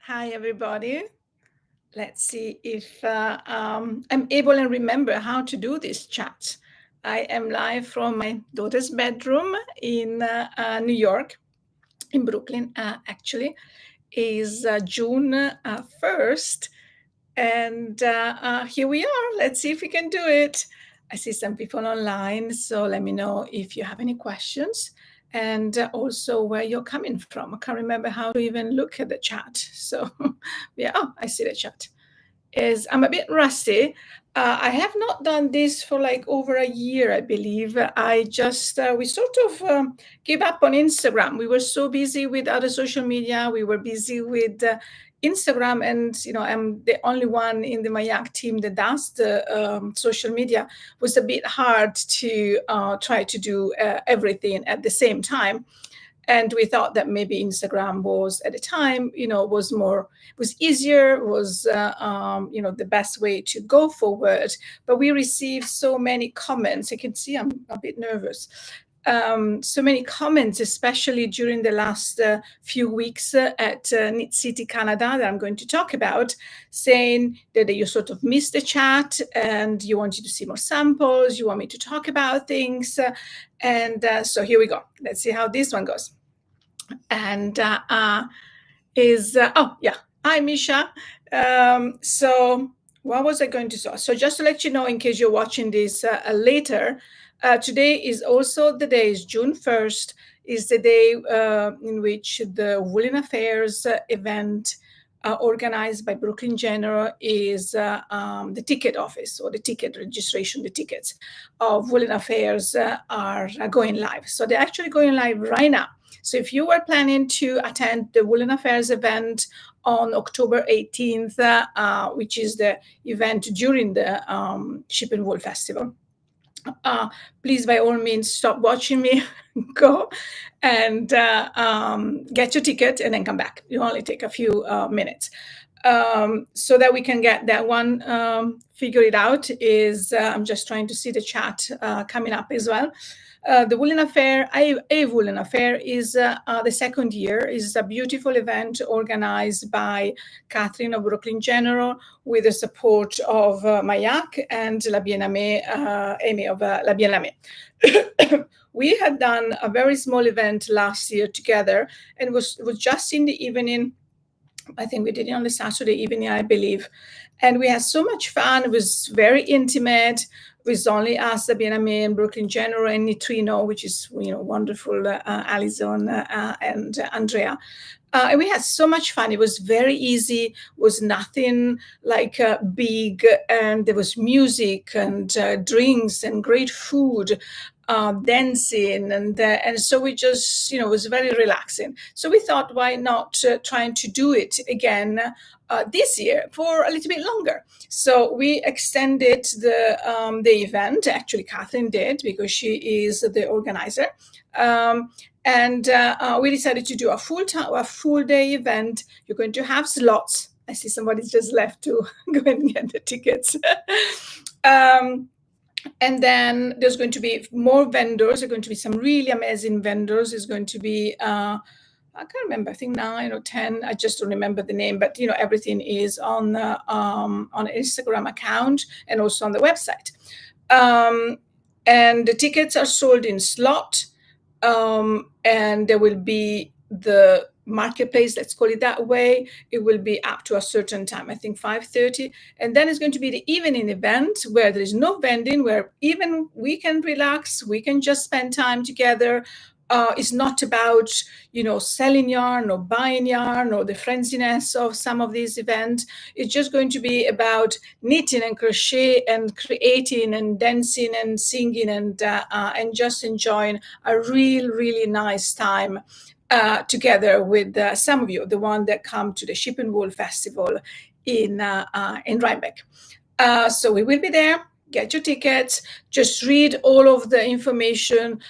Hi, everybody. Let's see if I'm able and remember how to do this chat. I am live from my daughter's bedroom in New York, in Brooklyn, actually. Is June 1st. And here we are. Let's see if we can do it. I see some people online, so let me know if you have any questions and also where you're coming from. I can't remember how to even look at the chat. So yeah, oh, I see the chat. I'm a bit rusty. I have not done this for like over a year, I believe. I just, we sort of gave up on Instagram. We were so busy with other social media. We were busy with Instagram, and I'm the only one in the mYak team that does the social media. It was a bit hard to try to do everything at the same time. And we thought that maybe Instagram was, at the time, was easier, was the best way to go forward. But we received so many comments. You can see I'm a bit nervous. So many comments, especially during the last few weeks at Knit City, Canada, that I'm going to talk about, saying that you sort of missed the chat and you wanted to see more samples, you want me to talk about things. So here we go. Let's see how this one goes. And oh yeah, hi Misha. So what was I going to say? So just to let you know, in case you're watching this later, today is also the day, is June 1st, is the day in which the Woolen Affairs event organized by Brooklyn General is the ticket office, or the ticket registration. The tickets of Woolen Affairs are going live. So they're actually going live right now. So if you were planning to attend the Woolen Affairs event on October 18th, which is the event during the Ship and Wool Festival, please, by all means, stop watching me, go and get your ticket and then come back. You only take a few minutes. So that we can get that one figured out. I'm just trying to see the chat coming up as well. The Woolen Affair, a Woolen Affair, is the second year. Is a beautiful event organized by Catherine of Brooklyn General with the support of mYak and La Bien-Aimée, Amy of La Bien-Aimée. We had done a very small event last year together, and it was just in the evening. I think we did it on the Saturday evening, I believe. And we had so much fun. It was very intimate. It was only us, the Bien-Aimée and Brooklyn General and Nitrino, which is, wonderful, Alison and Andrea. And we had so much fun. It was very easy. It was nothing like big. And there was music and drinks and great food. Dancing, and so we just, it was very relaxing. So we thought, why not trying to do it again this year for a little bit longer? So we extended the event. Actually, Catherine did, because she is the organizer. And we decided to do a full day event. You're going to have slots. I see somebody's just left to go and get the tickets. And then there's going to be more vendors. There are going to be some really amazing vendors. There's going to be, I can't remember, I think 9 or 10. I just don't remember the name, but everything is on an Instagram account and also on the website. And the tickets are sold in slot, and there will be the marketplace, let's call it that way. It will be up to a certain time, I think 5:30, and then it's going to be the evening event where there is no vending, where even we can relax, we can just spend time together. It's not about selling yarn or buying yarn or the frenziness of some of these events. It's just going to be about knitting and crochet and creating and dancing and singing and just enjoying a really nice time together with some of you, the one that come to the Ship and Wool Festival in Rhinebeck. So we will be there. Get your tickets. Just read all of the information: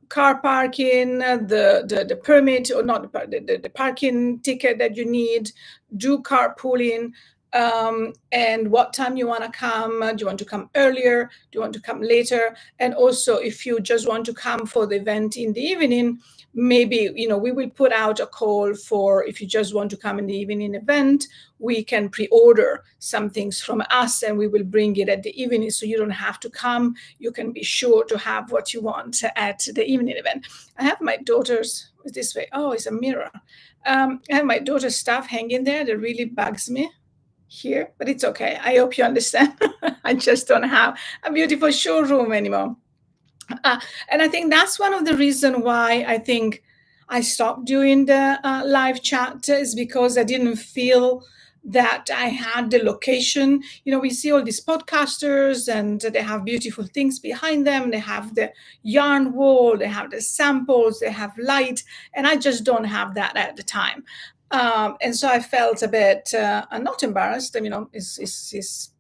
car parking, the permit, or not the parking ticket that you need. Do carpooling. And what time you want to come. Do you want to come earlier? Do you want to come later? And also, if you just want to come for the event in the evening, maybe, we will put out a call for, if you just want to come in the evening event, we can pre-order some things from us and we will bring it at the evening, so you don't have to come. You can be sure to have what you want at the evening event. I have my daughter's, this way, oh, it's a mirror. I have my daughter's stuff hanging there that really bugs me here, but it's okay. I hope you understand. I just don't have a beautiful showroom anymore. And I think that's one of the reasons why I think I stopped doing the live chat, is because I didn't feel that I had the location. We see all these podcasters and they have beautiful things behind them. They have the yarn wall, they have the samples, they have light, and I just don't have that at the time. And so I felt a bit not embarrassed. It's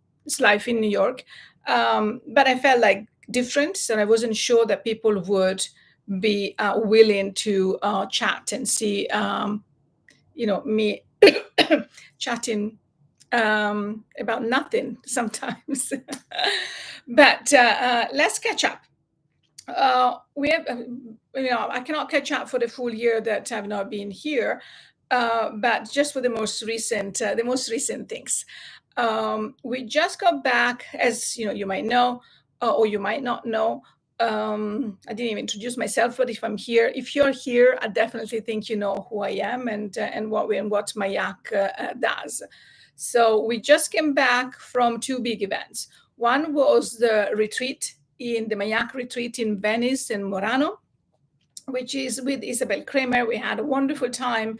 life in New York. But I felt like different, so I wasn't sure that people would be willing to chat and see, me chatting about nothing sometimes. But let's catch up. We have, I cannot catch up for the full year that I've not been here, but just for the most recent things. We just got back, as you might know, or you might not know. I didn't even introduce myself, but if you're here, I definitely think you know who I am and what mYak does. So we just came back from 2 big events. One was the retreat, the mYak retreat in Venice and Murano, which is with Isabelle Kramer. We had a wonderful time.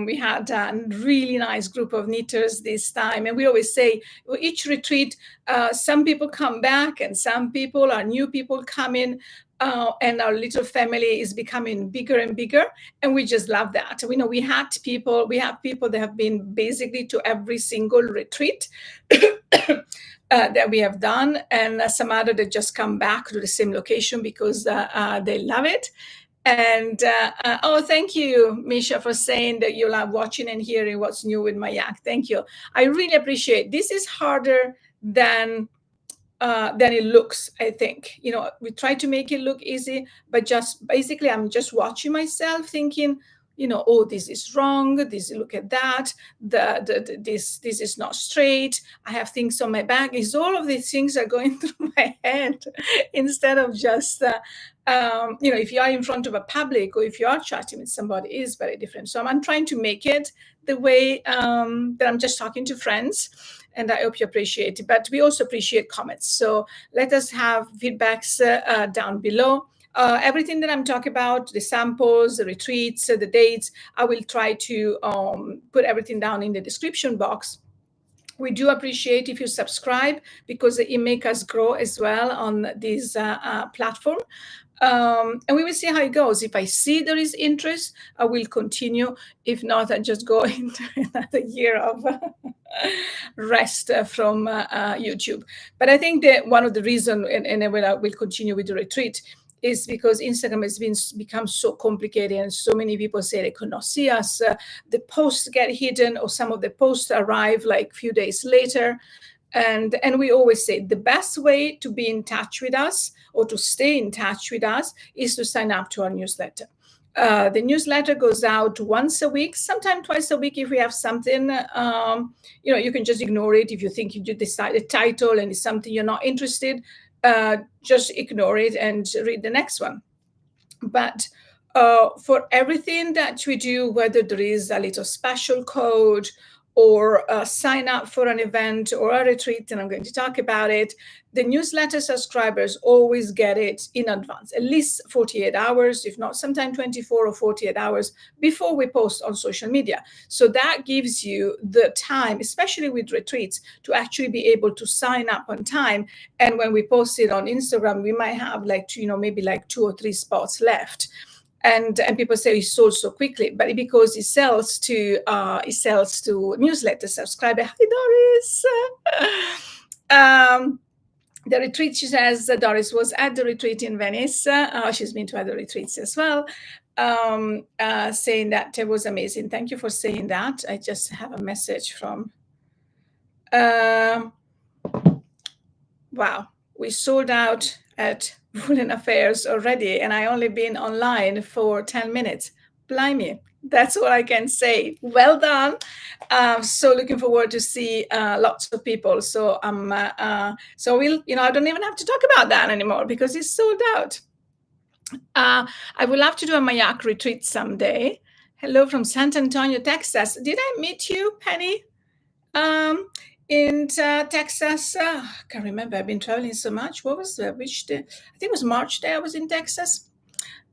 We had a really nice group of knitters this time. And we always say, each retreat, some people come back and some people are new people coming. And our little family is becoming bigger and bigger. And we just love that. We have people that have been basically to every single retreat that we have done. And some other that just come back to the same location because they love it. And thank you, Misha, for saying that you love watching and hearing what's new with mYak. Thank you. I really appreciate it. This is harder than it looks, I think. We try to make it look easy, but just basically I'm just watching myself thinking, oh, this is wrong. Look at that. This is not straight. I have things on my back. All of these things are going through my head instead of just, if you are in front of a public or if you are chatting with somebody, it is very different. So I'm trying to make it the way that I'm just talking to friends. And I hope you appreciate it. But we also appreciate comments. So let us have feedbacks down below. Everything that I'm talking about, the samples, the retreats, the dates, I will try to put everything down in the description box. We do appreciate if you subscribe because it makes us grow as well on this platform. And we will see how it goes. If I see there is interest, I will continue. If not, I just go into another year of rest from YouTube. But I think that one of the reasons, and I will continue with the retreat, is because Instagram has become so complicated and so many people say they could not see us. The posts get hidden or some of the posts arrive like a few days later. And we always say the best way to be in touch with us or to stay in touch with us is to sign up to our newsletter. The newsletter goes out once a week, sometimes twice a week if we have something. You can just ignore it if you think you decide a title and it's something you're not interested. Just ignore it and read the next one. But for everything that we do, whether there is a little special code or sign up for an event or a retreat, and I'm going to talk about it, the newsletter subscribers always get it in advance, at least 48 hours, if not sometimes 24 or 48 hours before we post on social media. So that gives you the time, especially with retreats, to actually be able to sign up on time. And when we post it on Instagram, we might have maybe 2 or 3 spots left. And people say it sold so quickly, but because it sells to newsletter subscribers. Hi, Doris. The retreat, she says, Doris was at the retreat in Venice. She's been to other retreats as well, saying that it was amazing. Thank you for saying that. I just have a message from, wow, we sold out at Woolen Affairs already, and I only been online for 10 minutes. Blimey, that's what I can say. Well done. So looking forward to see lots of people. So so we'll, I don't even have to talk about that anymore because it's sold out. I would love to do a mYak retreat someday. Hello from San Antonio, Texas. Did I meet you, Penny? In Texas, I can't remember. I've been traveling so much. What was which day? I think it was March day I was in Texas.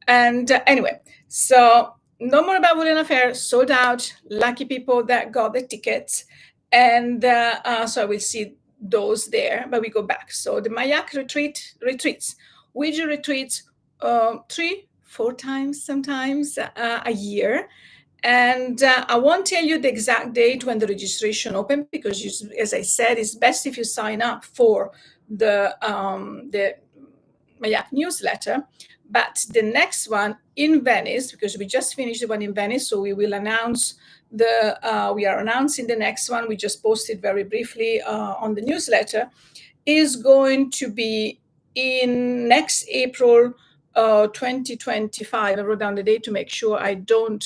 And anyway, so no more about Woolen Affairs, sold out. Lucky people that got the tickets. And so I will see those there, but we go back. So the mYak retreats. We do retreats 3-4 times sometimes a year. And I won't tell you the exact date when the registration opened because, as I said, it's best if you sign up for the mYak newsletter. But the next one in Venice, because we just finished the one in Venice, so we will announce we are announcing the next one. We just posted very briefly on the newsletter, is going to be in next April 2025. I wrote down the date to make sure I don't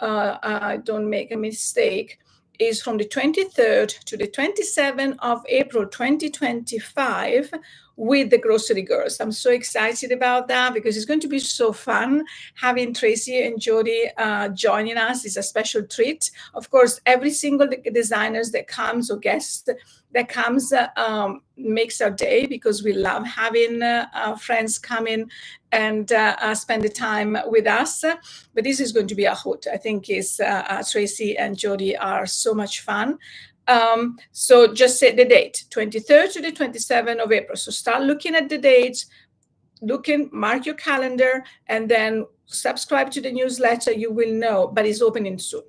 make a mistake. Is from the 23rd to the 27th of April 2025 with the Grocery Girls. I'm so excited about that because it's going to be so fun having Tracy and Jody joining us. It's a special treat. Of course, every single designers that comes or guest that comes makes our day because we love having friends come in and spend the time with us. But this is going to be a hoot. I think Tracy and Jody are so much fun. So just set the date, 23rd to the 27th of April. So start looking at the dates, mark your calendar, and then subscribe to the newsletter. You will know, but it's opening soon.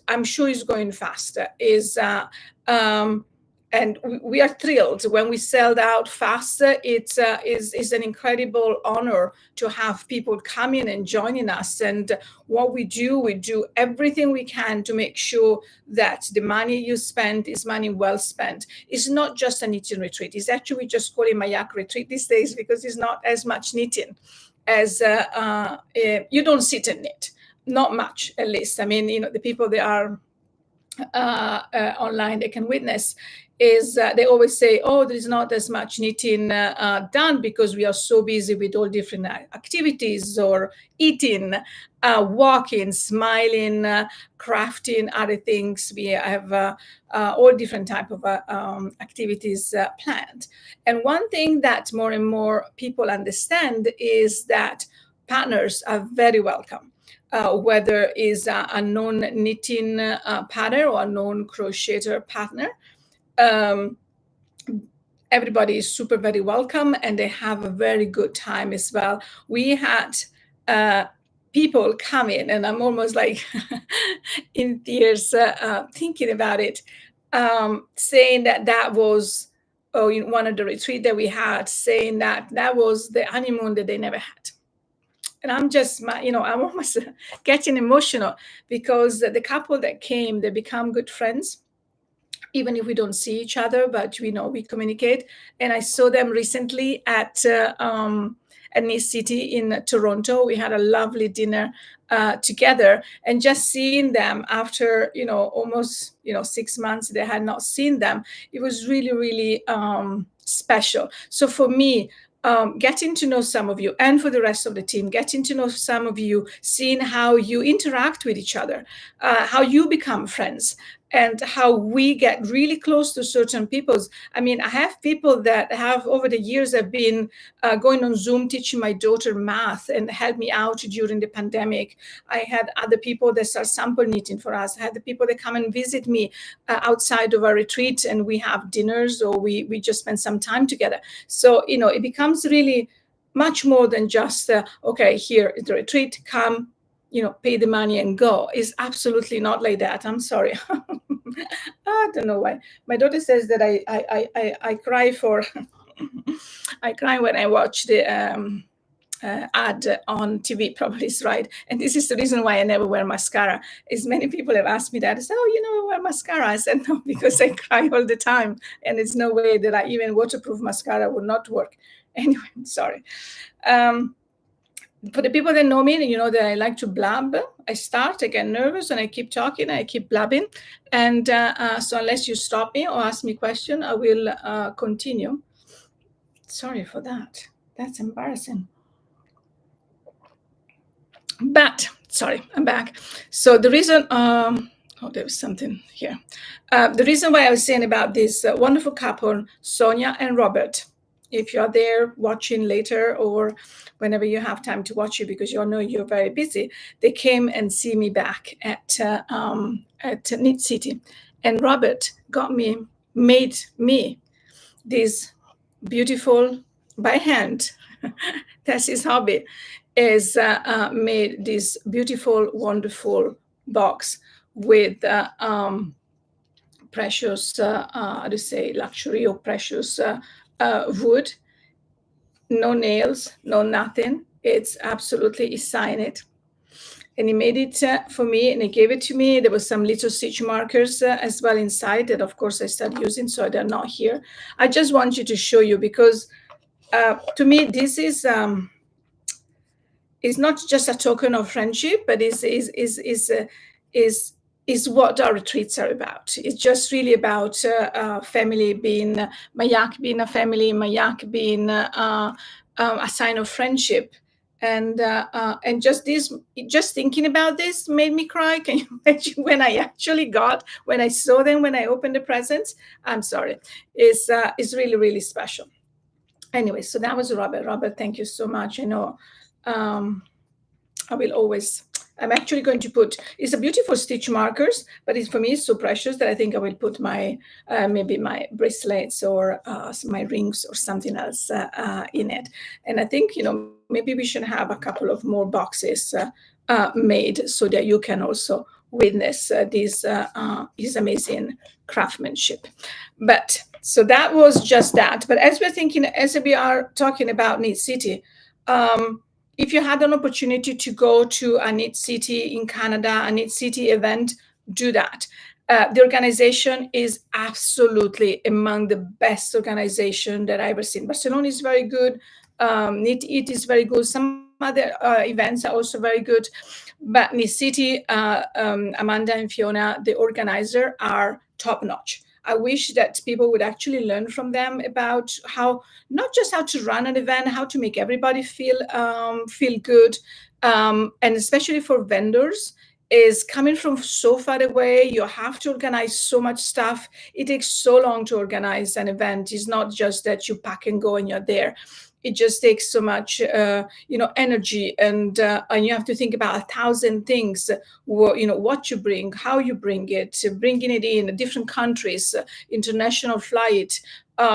I'm sure it's going faster. And we are thrilled when we sell out faster. It's an incredible honor to have people coming and joining us. And what we do everything we can to make sure that the money you spend is money well spent. It's not just a knitting retreat. It's actually, we just call it mYak retreat these days because it's not as much knitting as you don't sit and knit. Not much, at least. I mean, the people that are online, they can witness, is they always say, oh, there is not as much knitting done because we are so busy with all different activities or eating, walking, smiling, crafting, other things. We have all different type of activities planned. And one thing that more and more people understand is that partners are very welcome. Whether is a non-knitting partner or a non-crocheter partner. Everybody is very welcome and they have a very good time as well. We had people come in, and I'm almost like in tears thinking about it, saying that was in one of the retreats that we had, saying that was the honeymoon that they never had. And I'm just, I'm almost getting emotional because the couple that came, they become good friends, even if we don't see each other, but we communicate. And I saw them recently at Knit City in Toronto. We had a lovely dinner together, and just seeing them after, almost, 6 months, they had not seen them. It was really, really special. So for me, getting to know some of you, and for the rest of the team, getting to know some of you, seeing how you interact with each other, how you become friends, and how we get really close to certain peoples. I mean, I have people that have over the years have been going on Zoom teaching my daughter math and helped me out during the pandemic. I had other people that start sample knitting for us. I had the people that come and visit me outside of our retreat, and we have dinners, or we just spend some time together. So, it becomes really much more than just, okay, here is the retreat, come, pay the money and go. It's absolutely not like that. I'm sorry. I don't know why. My daughter says that I cry I cry when I watch the ad on TV. Probably is right. And this is the reason why I never wear mascara. Is many people have asked me that. I said, oh, I wear mascara. I said, no, because I cry all the time. And it's no way that even waterproof mascara would not work. Anyway, sorry. For the people that know me, you know that I like to blab. I get nervous, and I keep talking, I keep blabbing. And so unless you stop me or ask me a question, I will continue. Sorry for that. That's embarrassing. But, sorry, I'm back. So the reason, oh, there was something here. The reason why I was saying about this wonderful couple, Sonia and Robert, if you're there watching later or whenever you have time to watch it, because you all know you're very busy, they came and see me back at Knit City. And Robert made me this beautiful, by hand, that's his hobby, is made this beautiful, wonderful box with precious, how to say, luxury or precious wood, no nails, no nothing. It's absolutely, he signed it. And he made it for me, and he gave it to me. There was some little stitch markers as well inside that, of course, I started using, so they're not here. I just want you to show you, because to me, this is not just a token of friendship, but is what our retreats are about. It's just really about family being, mYak being a family, mYak being a sign of friendship. And just thinking about this made me cry. Can you imagine when I saw them, when I opened the presents? I'm sorry. It's really, really special. Anyway, so that was Robert. Robert, thank you so much. You know, I will always, I'm actually going to put, it's a beautiful stitch markers, but for me, it's so precious that I think I will put my, maybe my bracelets or my rings or something else in it. And I think, you know, maybe we should have a couple of more boxes made so that you can also witness this amazing craftsmanship. But so that was just that. But as we are talking about Knit City, if you had an opportunity to go to a Knit City in Canada, a Knit City event, do that. The organization is absolutely among the best organization that I've ever seen. Barcelona is very good. Knit It is very good. Some other events are also very good. But Knit City, Amanda and Fiona, the organizer, are top-notch. I wish that people would actually learn from them about how, not just how to run an event, how to make everybody feel good, and especially for vendors, is coming from so far away. You have to organize so much stuff. It takes so long to organize an event. It's not just that you pack and go and you're there. It just takes so much, energy, and you have to think about 1,000 things. What you bring, how you bring it, bringing it in different countries, international flight,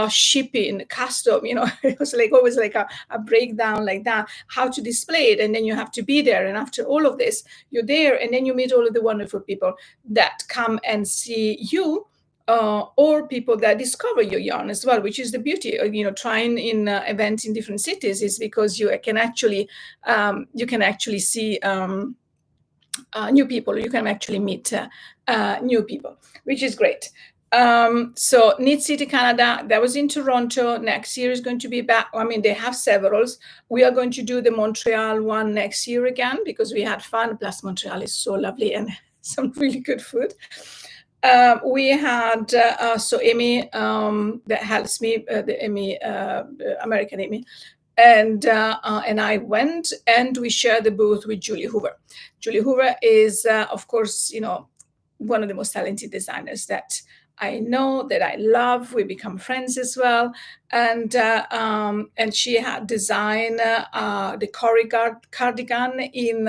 shipping, custom. It was always like a breakdown like that. How to display it, and then you have to be there. And after all of this, you're there, and then you meet all of the wonderful people that come and see you. Or people that discover your yarn as well, which is the beauty of trying in events in different cities, is because you can actually see new people. You can actually meet new people, which is great. So Knit City, Canada, that was in Toronto. Next year is going to be back. I mean, they have several. We are going to do the Montreal one next year again, because we had fun. Plus Montreal is so lovely and some really good food. We had so Amy that helps me, the Amy, American Amy, and I went, and we shared the booth with Julie Hoover. Julie Hoover is, of course, one of the most talented designers that I know, that I love. We become friends as well, and she had designed the Cory cardigan in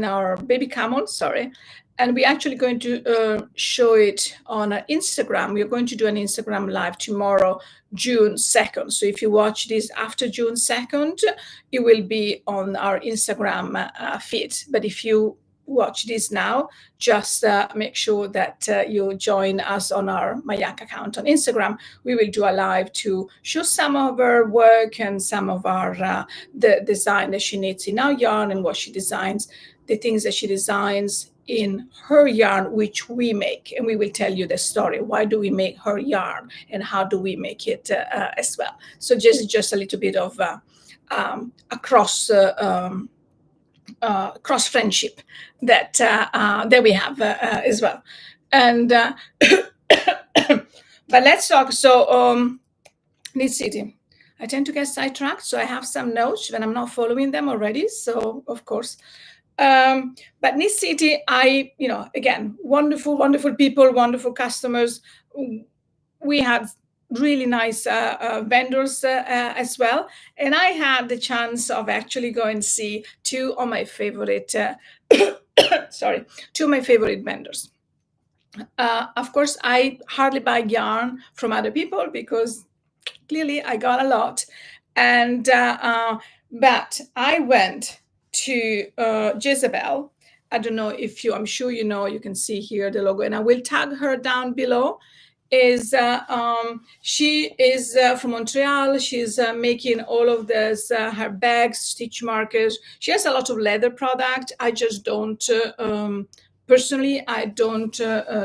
our baby camel, sorry. And we're actually going to show it on our Instagram. We're going to do an Instagram live tomorrow, June 2nd. So if you watch this after June 2nd, it will be on our Instagram feed. But if you watch this now, just make sure that you join us on our mYak account on Instagram. We will do a live to show some of her work and some of our the design that she knits in our yarn and what she designs, the things that she designs in her yarn, which we make. And we will tell you the story. Why do we make her yarn and how do we make it as well? So just a little bit of a cross friendship that we have as well. And but let's talk. So Knit City. I tend to get sidetracked, so I have some notes when I'm not following them already. So of course. But Knit City, again, wonderful people, wonderful customers. We had really nice vendors as well. And I had the chance of actually going and see two of my favorite, two of my favorite vendors. Of course, I hardly buy yarn from other people because clearly I got a lot. And but I went to Jesabelle. I don't know if I'm sure you know, you can see here the logo, and I will tag her down below. She is from Montreal. She's making all of this, her bags, stitch markers. She has a lot of leather product. I just don't, personally, I don't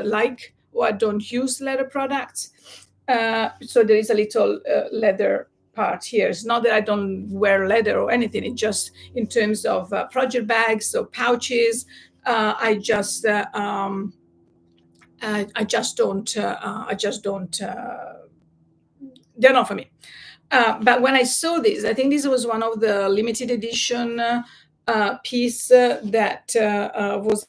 like, or I don't use leather products. So there is a little leather part here. It's not that I don't wear leather or anything. It's just in terms of project bags or pouches, I just don't. They're not for me. But when I saw this, I think this was one of the limited edition piece that was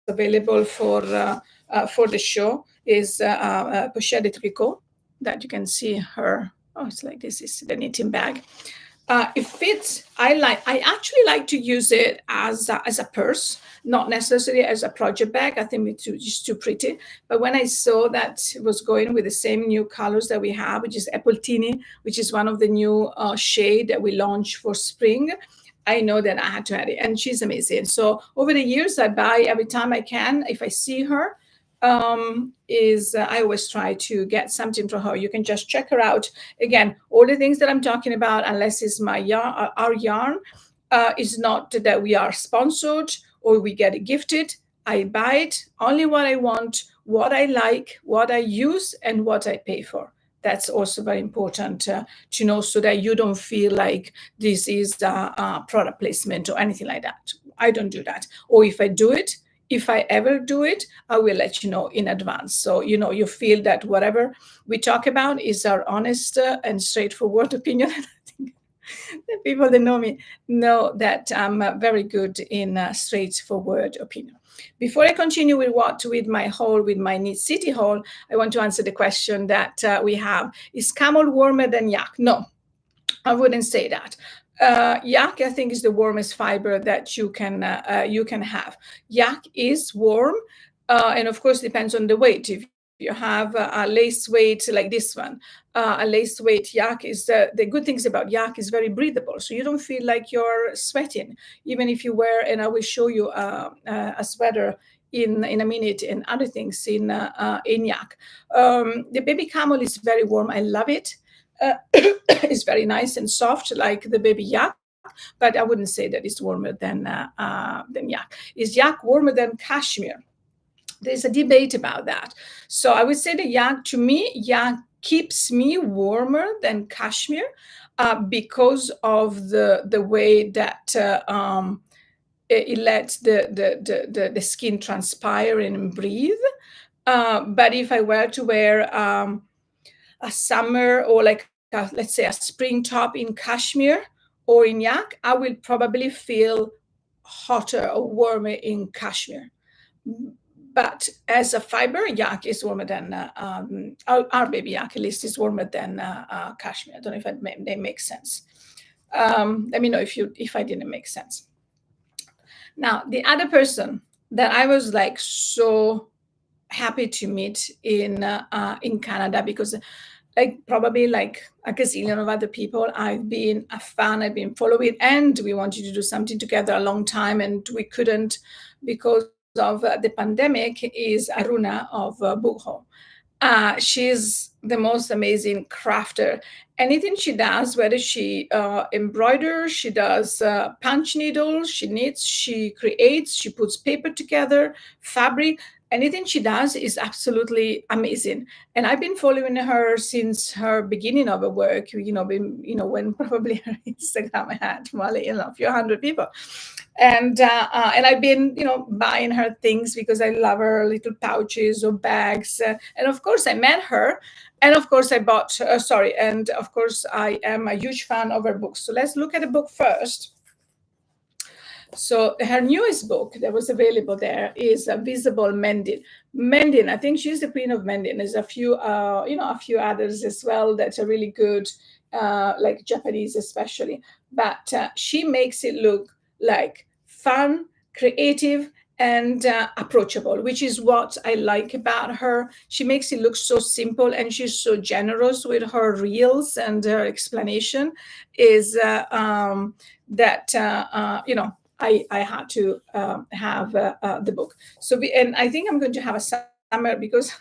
available for the show. Is pochette de tricot that you can see her. Oh, it's like this is the knitting bag. It fits. I actually like to use it as a purse, not necessarily as a project bag. I think it's just too pretty. But when I saw that it was going with the same new colors that we have, which is Apple Teeny, which is one of the new shade that we launched for spring, I know that I had to add it. And she's amazing. So over the years, I buy every time I can. If I see her, I always try to get something from her. You can just check her out. Again, all the things that I'm talking about, unless it's my yarn, our yarn, is not that we are sponsored or we get it gifted. I buy it only what I want, what I like, what I use, and what I pay for. That's also very important to know, so that you don't feel like this is a product placement or anything like that. I don't do that. Or if I do it, if I ever do it, I will let you know in advance. So, you feel that whatever we talk about is our honest and straightforward opinion. I think the people that know me know that I'm very good in straightforward opinion. Before I continue with my Knit City haul, I want to answer the question that we have. Is camel warmer than yak? No, I wouldn't say that. Yak, I think, is the warmest fiber that you can have. Yak is warm, and of course depends on the weight. If you have a lace weight like this one, a lace weight yak is the good things about yak is very breathable, so you don't feel like you're sweating, even if you wear. And I will show you a sweater in a minute and other things in yak. The baby camel is very warm. I love it. It's very nice and soft, like the baby yak, but I wouldn't say that it's warmer than yak. Is yak warmer than cashmere? There's a debate about that. So I would say that yak keeps me warmer than cashmere because of the way that it lets the skin transpire and breathe. But if I were to wear a summer or let's say a spring top in cashmere or in yak, I will probably feel hotter or warmer in cashmere. But as a fiber, yak is warmer than our baby yak, at least, is warmer than cashmere. I don't know if that makes sense. Let me know if I didn't make sense. Now, the other person that I was so happy to meet in Canada, because like probably like a gazillion of other people, I've been a fan, I've been following, and we wanted to do something together a long time, and we couldn't because of the pandemic, is Arounna of Bookhou. She's the most amazing crafter. Anything she does, whether she embroiders, she does punch needles, she knits, she creates, she puts paper together, fabric. Anything she does is absolutely amazing. And I've been following her since her beginning of her work. When probably her Instagram had well, a few hundred people. And I've been buying her things because I love her little pouches or bags, and of course I met her, and of course I bought and of course I am a huge fan of her books. So let's look at the book first. So her newest book that was available there is Visible Mending. Mending, I think she's the queen of mending. There's a few others as well that are really good, like Japanese especially. But she makes it look like fun, creative, and approachable, which is what I like about her. She makes it look so simple, and she's so generous with her reels and her explanation. Is I had to have the book. And I think I'm going to have a summer because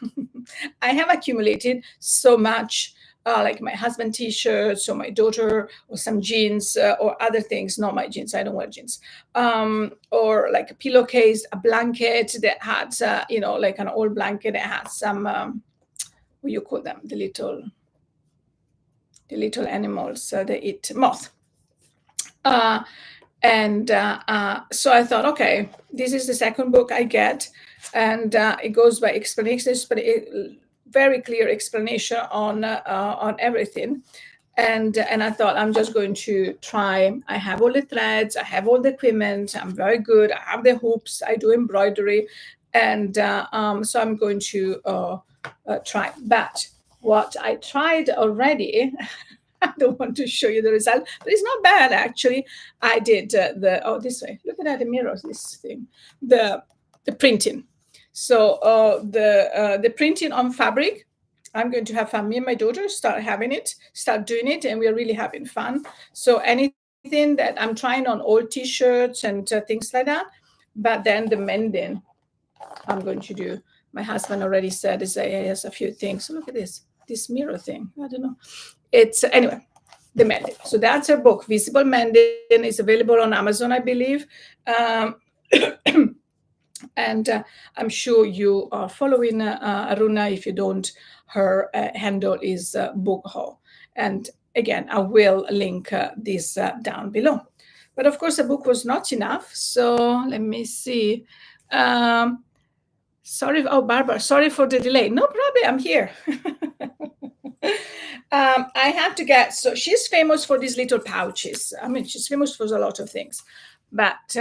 I have accumulated so much, like my husband t-shirts or my daughter or some jeans or other things. Not my jeans, I don't wear jeans. Or like a pillowcase, a blanket that had, like an old blanket that had some, what do you call them? The little animals, they eat moth. So I thought, okay, this is the second book I get, and it goes by explanations, but very clear explanation on everything. And I thought I'm just going to try. I have all the threads, I have all the equipment, I'm very good. I have the hoops, I do embroidery, and so I'm going to try. But what I tried already. I don't want to show you the result, but it's not bad actually. I did this way. Look at that, the mirrors, this thing, the printing. So the printing on fabric, I'm going to have fun. Me and my daughter start doing it, and we're really having fun. So anything that I'm trying on old t-shirts and things like that, but then the mending I'm going to do. My husband already said he has a few things. So look at this mirror thing. I don't know. It's anyway, the mending. So that's her book. Visible Mending is available on Amazon, I believe. And I'm sure you are following Arounna. If you don't, her handle is Bookhou. And again, I will link this down below. But of course, the book was not enough. So let me see. Sorry, Barbara, sorry for the delay. No problem, I'm here. I have to get, so she's famous for these little pouches. I mean, she's famous for a lot of things, but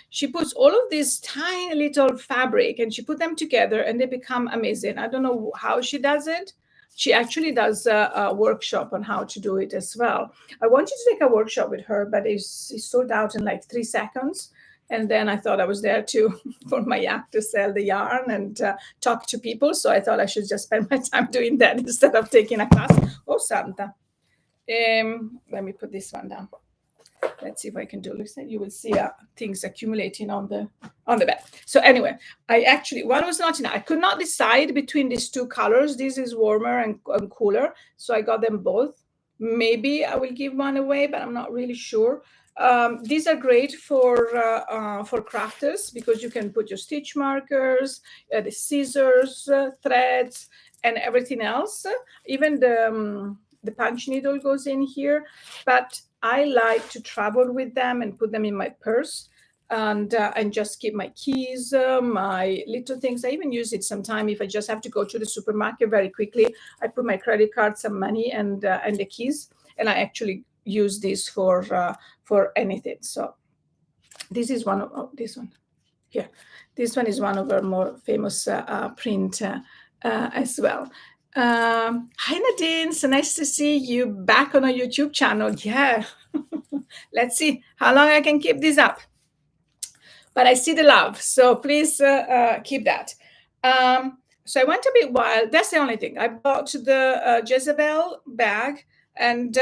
she puts all of these tiny little fabric and she put them together and they become amazing. I don't know how she does it. She actually does a workshop on how to do it as well. I wanted to take a workshop with her, but it's sold out in like 3 seconds. And then I thought I was there for mYak to sell the yarn and talk to people. So I thought I should just spend my time doing that instead of taking a class. Oh, Santa. Let me put this one down. Let's see if I can do this. You will see things accumulating on the bed. So anyway, one was not enough. I could not decide between these two colors. This is warmer and cooler. So I got them both. Maybe I will give one away, but I'm not really sure. These are great for crafters because you can put your stitch markers, the scissors, threads, and everything else. Even the punch needle goes in here. But I like to travel with them and put them in my purse and just keep my keys, my little things. I even use it sometimes if I just have to go to the supermarket very quickly. I put my credit card, some money, and the keys, and I actually use this for anything. So this is one of this one here. This one is one of our more famous print as well. Hi Nadine, so nice to see you back on our YouTube channel. Yeah. Let's see how long I can keep this up, but I see the love, so please keep that. So I went a bit wild. That's the only thing. I bought the Jesabelle bag and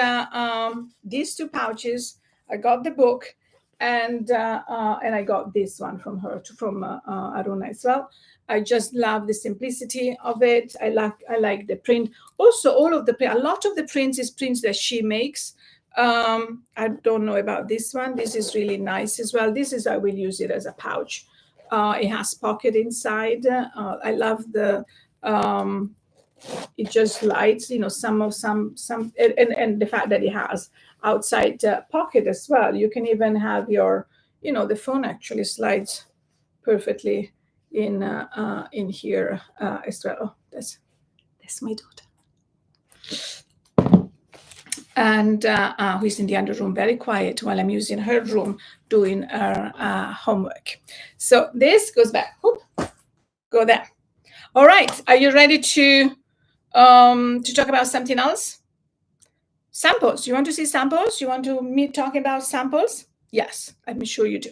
these 2 pouches. I got the book, and I got this one from her, from Arounna as well. I just love the simplicity of it. I like the print. Also, all of the print, a lot of the prints is prints that she makes. I don't know about this one. This is really nice as well. This is, I will use it as a pouch. It has pocket inside. I love the it just slides, you know, some and the fact that it has outside pocket as well. You can even have your, you know, the phone actually slides perfectly in here as well. Oh, that's my daughter. And who's in the other room, very quiet, while I'm using her room doing her homework. So this goes back. Oop, go there. All right. Are you ready to talk about something else? Samples. You want to see samples? You want me talking about samples? Yes, I'm sure you do.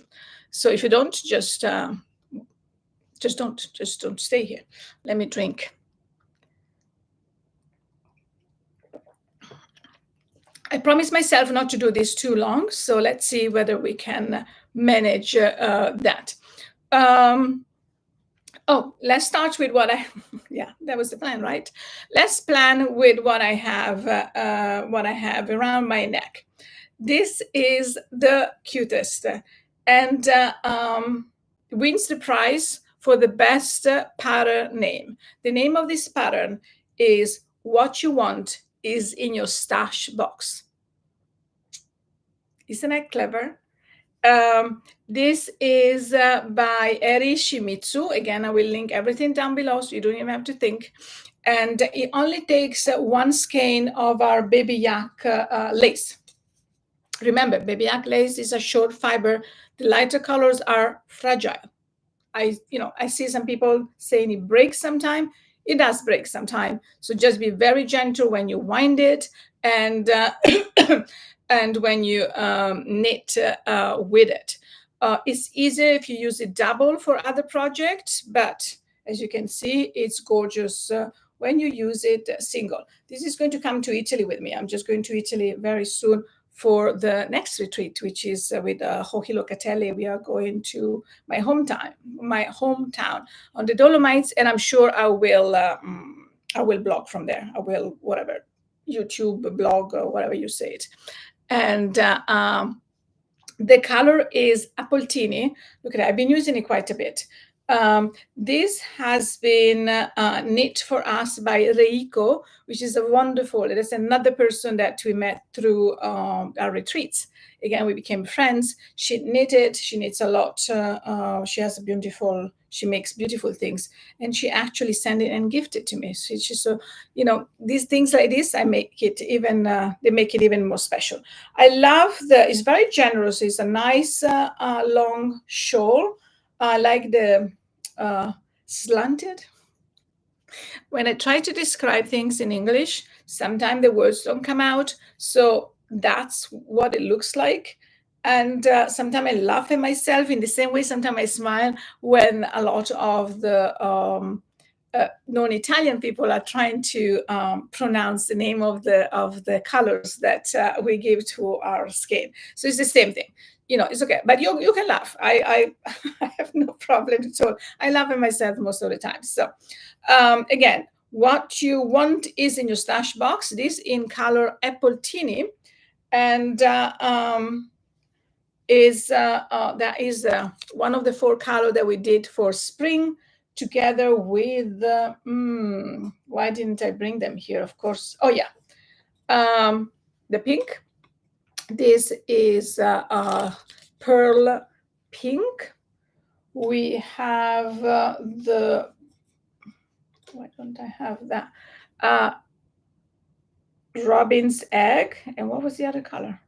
So if you don't, just don't stay here. Let me drink. I promised myself not to do this too long, so let's see whether we can manage that. Oh, let's start with what yeah, that was the plan, right? Let's plan with what I have around my neck. This is the cutest, and wins the prize for the best pattern name. The name of this pattern is What You Want Is in Your Stash Box. Isn't that clever? This is by Eri Shimizu. Again, I will link everything down below, so you don't even have to think. And it only takes 1 skein of our Baby Yak lace. Remember, Baby Yak lace is a short fiber. The lighter colors are fragile. I see some people saying it breaks sometime. It does break sometime. So just be very gentle when you wind it, and and when you knit with it. It's easier if you use it double for other projects, but as you can see, it's gorgeous when you use it single. This is going to come to Italy with me. I'm just going to Italy very soon for the next retreat, which is with Jorge Locatelli. We are going to my hometown on the Dolomites, and I'm sure I will blog from there. I will, whatever, YouTube blog or whatever you say it. And the color is Appletini. Look at it, I've been using it quite a bit. This has been knit for us by Reiko, which is a wonderful, that's another person that we met through our retreats. Again, we became friends. She knitted, she knits a lot. She makes beautiful things. And she actually sent it and gifted to me. So, these things like this, they make it even more special. I love it's very generous. It's a nice long shawl. I like the slanted. When I try to describe things in English, sometimes the words don't come out. So that's what it looks like. And sometimes I laugh at myself in the same way. Sometimes I smile when a lot of the non-Italian people are trying to pronounce the name of the colors that we give to our skin. So it's the same thing. It's okay, but you can laugh. I have no problem at all. I laugh at myself most of the time. So again, What You Want Is in Your Stash Box. This in color Appletini, and that is one of the 4 colors that we did for spring, together with why didn't I bring them here? Of course. Oh yeah, the pink. This is pearl pink. We have why don't I have that? Robin's egg. And what was the other color?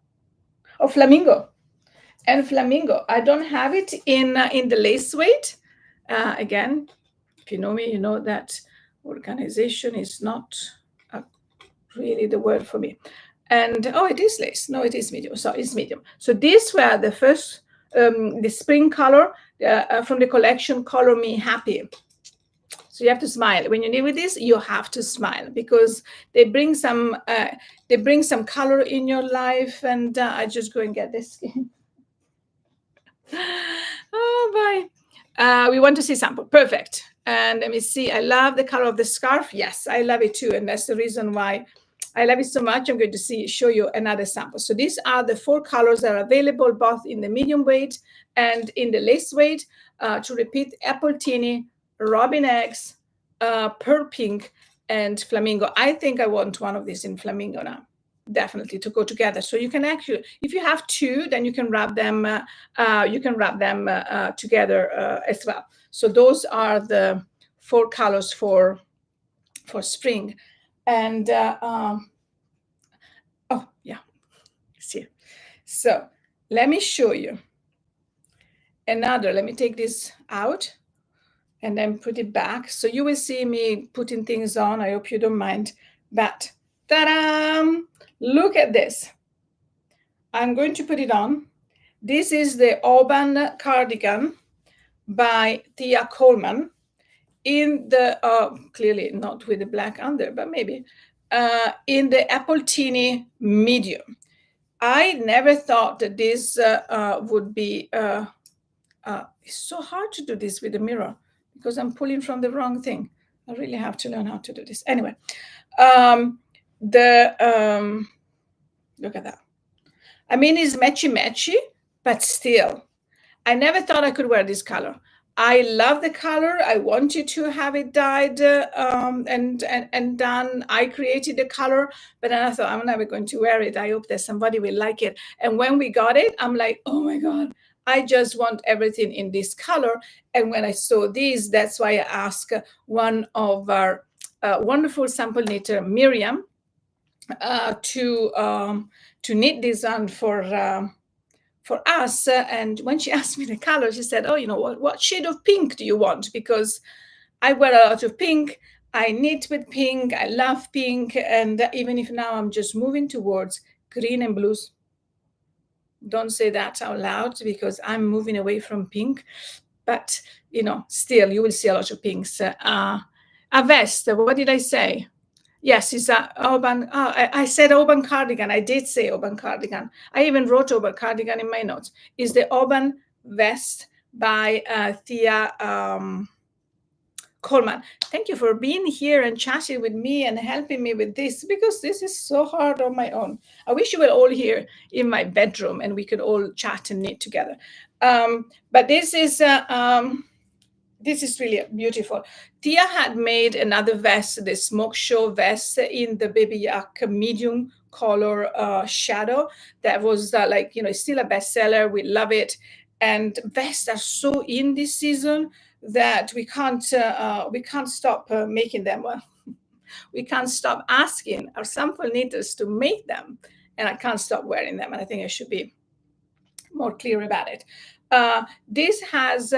Oh, flamingo. And flamingo. I don't have it in the lace weight. Again, if you know me, you know that organization is not really the word for me. And it is lace. No, it is medium. So it's medium. So these were the first, the spring color from the collection Color Me Happy. So you have to smile when you knit with this. You have to smile because they bring some color in your life. And I just go and get this. Oh boy, we want to see sample. Perfect. And let me see. I love the color of the scarf. Yes, I love it too, and that's the reason why I love it so much. I'm going to show you another sample. So these are the 4 colors that are available both in the medium weight and in the lace weight. To repeat, Apple Teeny, Robin Eggs, Pearl Pink, and Flamingo. I think I want one of these in Flamingo now, definitely, to go together. So you can actually, if you have 2, then you can wrap them. Together as well. So those are the 4 colors for spring. And oh yeah, see. So let me show you another. Let me take this out and then put it back. So you will see me putting things on. I hope you don't mind. But ta-da! Look at this. I'm going to put it on. This is the Oban cardigan by Thea Colman in the, clearly not with the black under, but maybe, in the Apple Teeny medium. I never thought that this would be, it's so hard to do this with the mirror because I'm pulling from the wrong thing. I really have to learn how to do this. Anyway, look at that. I mean, it's matchy, but still, I never thought I could wear this color. I love the color. I wanted to have it dyed and done. I created the color, but then I thought, I'm never going to wear it. I hope that somebody will like it. And when we got it, I'm like, oh my God, I just want everything in this color. And when I saw these, that's why I asked one of our wonderful sample knitter, Miriam, to knit this on for us. And when she asked me the color, she said, oh, you know, what shade of pink do you want? Because I wear a lot of pink. I knit with pink. I love pink. And even if now I'm just moving towards green and blues. Don't say that out loud because I'm moving away from pink. But, you know, still, you will see a lot of pinks. A vest, what did I say? Yes, it's a Oban. Oh, I said Oban cardigan. I did say Oban cardigan. I even wrote Oban cardigan in my notes. It's the Oban vest by Thea Colman. Thank you for being here and chatting with me and helping me with this because this is so hard on my own. I wish you were all here in my bedroom and we could all chat and knit together. But this is really beautiful. Thea had made another vest, the smoke show vest in the Baby Yak medium color shadow. That was like, you know, it's still a bestseller. We love it. And vests are so in this season that we can't stop making them. Well, we can't stop asking our sample knitters to make them. And I can't stop wearing them. And I think I should be more clear about it. This has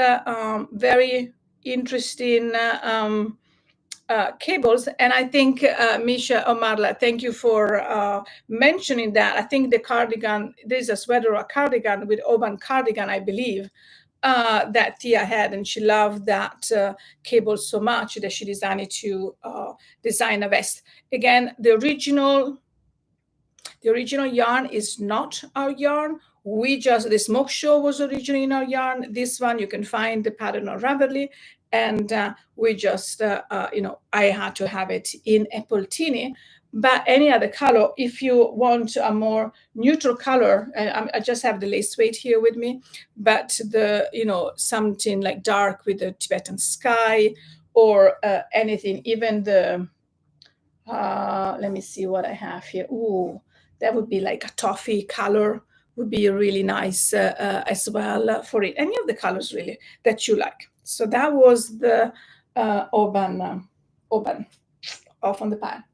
very interesting cables, and I think Misha Omarla, thank you for mentioning that. I think the cardigan, there's a sweater or a cardigan with Oban cardigan, I believe, that Thea had, and she loved that cable so much that she decided to design a vest. Again, the original yarn is not our yarn. The smoke show was originally in our yarn. This one, you can find the pattern on Ravelry. And we just, you know, I had to have it in Apple Teeny. But any other color, if you want a more neutral color, and I just have the lace weight here with me, but you know, something like dark with the Tibetan sky or anything, even the, let me see what I have here. Ooh, that would be like a toffee color, would be really nice as well for it. Any of the colors really that you like. So that was the Oban off on the pile.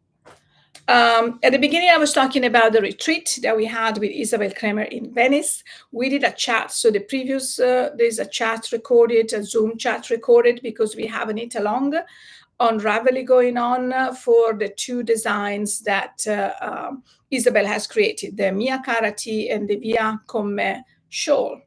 At the beginning, I was talking about the retreat that we had with Isabelle Kramer in Venice. We did a chat. So the previous, there's a chat recorded, a Zoom chat recorded, because we have an knit-along on Ravelry going on for the 2 designs that Isabelle has created, the Mia Cara tee and the Via Come shawl.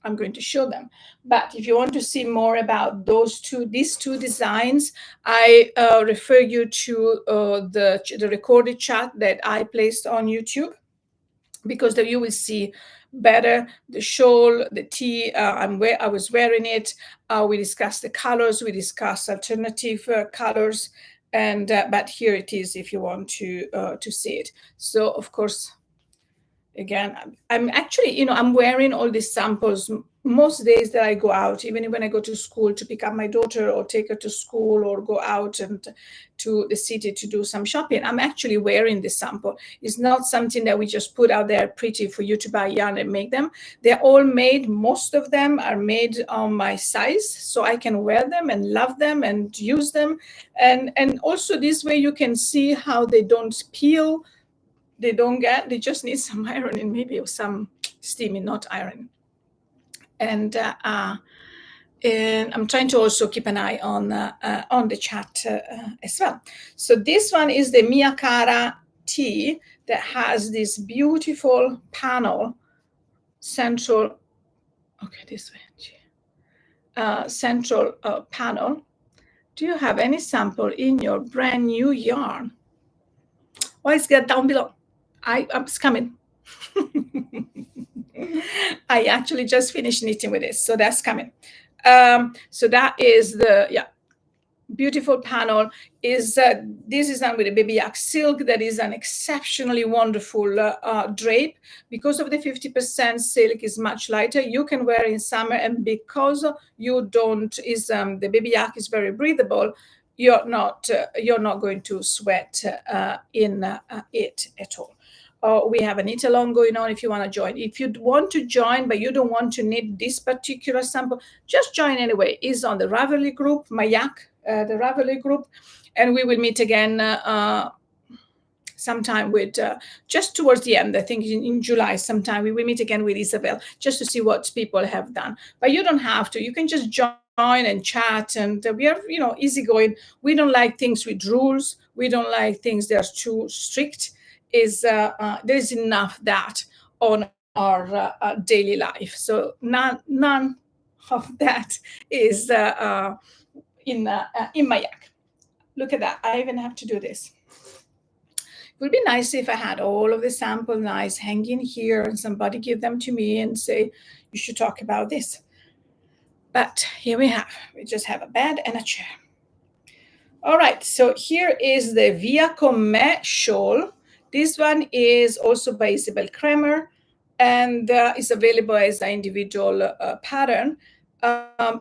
I'm going to show them. But if you want to see more about these two designs, I refer you to the recorded chat that I placed on YouTube, because there you will see better the shawl, the tee. I was wearing it. We discussed the colors. We discussed alternative colors, and but here it is if you want to see it. So of course, again, I'm actually, I'm wearing all these samples most days that I go out, even when I go to school to pick up my daughter or take her to school or go out and to the city to do some shopping. I'm actually wearing this sample. It's not something that we just put out there pretty for you to buy yarn and make them. They're all made, most of them are made on my size, so I can wear them and love them and use them. And also this way you can see how they don't peel. They just need some ironing, maybe, or some steaming, not ironing. And I'm trying to also keep an eye on the chat as well. So this one is the mYak tee that has this beautiful panel, central, okay, this way, central panel. Do you have any sample in your brand new yarn? Well, it's got down below. It's coming. I actually just finished knitting with this, so that's coming. So that is the beautiful panel. This is done with a Baby Yak silk that is an exceptionally wonderful drape. Because of the 50% silk is much lighter, you can wear in summer, and because the Baby Yak is very breathable, you're not going to sweat in it at all. We have a knit along going on if you want to join. If you want to join but you don't want to knit this particular sample, just join anyway. It's on the Ravelry group, mYak, the Ravelry group, and we will meet again sometime with just towards the end. I think in July sometime we will meet again with Isabelle just to see what people have done. But you don't have to. You can just join and chat, and we are easygoing. We don't like things with rules. We don't like things that are too strict. There's enough that on our daily life. So none of that is in mYak. Look at that. I even have to do this. It would be nice if I had all of the sample nice hanging here and somebody give them to me and say, you should talk about this. But here we just have a bed and a chair. All right, so here is the Via Con Me shawl. This one is also by Isabelle Kramer, and is available as an individual pattern.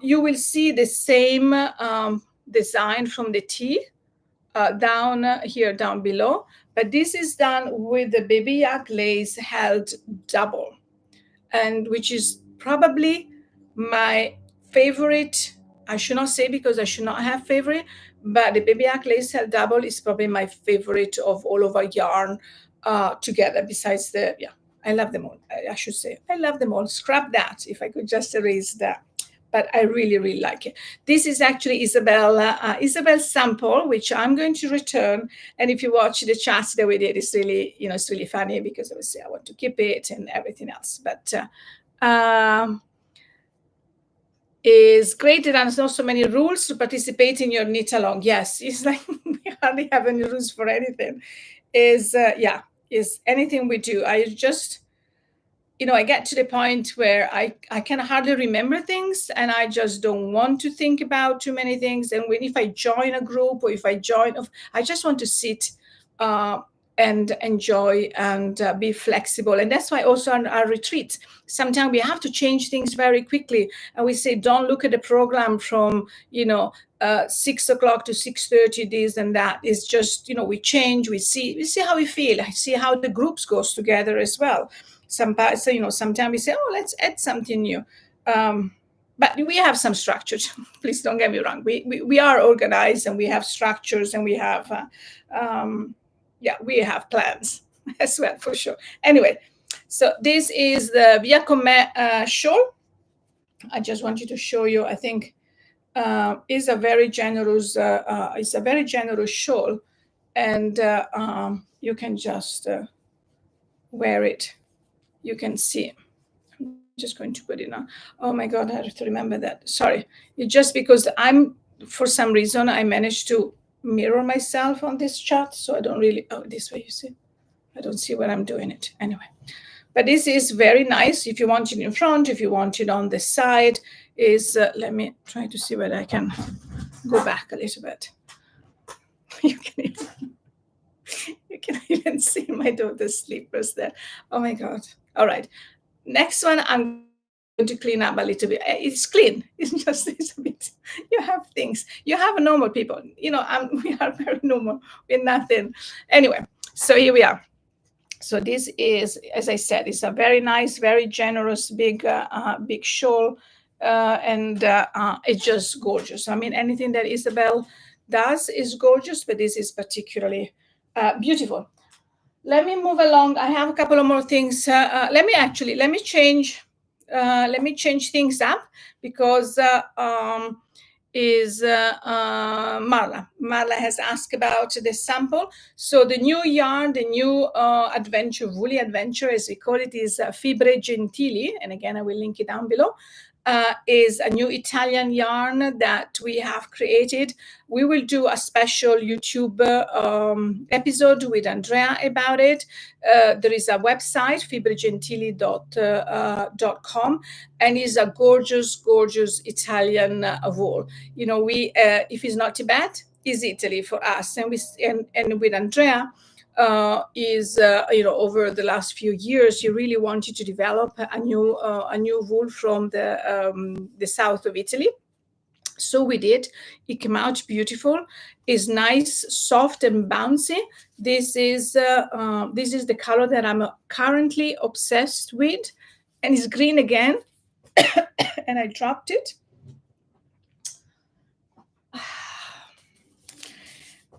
You will see the same design from the tee down here, down below, but this is done with the Baby Yak Lace held double, and which is probably my favorite. I should not say because I should not have favorite, but the Baby Yak Lace held double is probably my favorite of all of our yarn together, besides I love them all. I should say I love them all. Scrap that, if I could just erase that. But I really, really like it. This is actually Isabelle's sample, which I'm going to return. And if you watch the chats that we did, it's really, it's really funny because obviously I want to keep it and everything else. But is great that there's not so many rules to participate in your knit along. Yes, it's like we hardly have any rules for anything. Is anything we do. I just, I get to the point where I can hardly remember things, and I just don't want to think about too many things. And if I join a group or if I just want to sit and enjoy and be flexible. And that's why also on our retreats, sometimes we have to change things very quickly. And we say, don't look at the program from, 6 o'clock to 6:30, this and that. It's just, we change, we see how we feel, see how the groups goes together as well. Sometimes we say, oh, let's add something new. But we have some structures. Please don't get me wrong. We are organized, and we have structures, and we have we have plans as well, for sure. Anyway, so this is the Via Con Me shawl. I just want you to show you. I think is a very generous. It's a very generous shawl, and you can just wear it. You can see. I'm just going to put it on. Oh my God, I have to remember that. Sorry. It's just because for some reason, I managed to mirror myself on this chart. So I don't really, this way, you see. I don't see where I'm doing it. Anyway. But this is very nice if you want it in front, if you want it on the side. Let me try to see whether I can go back a little bit. You can even see my daughter's slippers there. Oh my God. All right. Next one, I'm going to clean up a little bit. It's clean. It's a bit. You have things. You have normal people. We are very normal with nothing. Anyway, so here we are. So this is, as I said, it's a very nice, very generous, big shawl, and it's just gorgeous. I mean, anything that Isabelle does is gorgeous, but this is particularly beautiful. Let me move along. I have a couple of more things. Let me change things up because Marla. Marla has asked about the sample. So the new yarn, the new adventure, woolly adventure, as we call it, is Fibra Genti, and again I will link it down below. Is a new Italian yarn that we have created. We will do a special YouTube episode with Andrea about it. There is a website, fibragentili.com, and it's a gorgeous, gorgeous Italian wool. If it's not Tibet, it's Italy for us. And with Andrea, over the last few years, he really wanted to develop a new wool from the south of Italy. So we did. It came out beautiful. It's nice, soft, and bouncy. This is the color that I'm currently obsessed with, and it's green again. And I dropped it.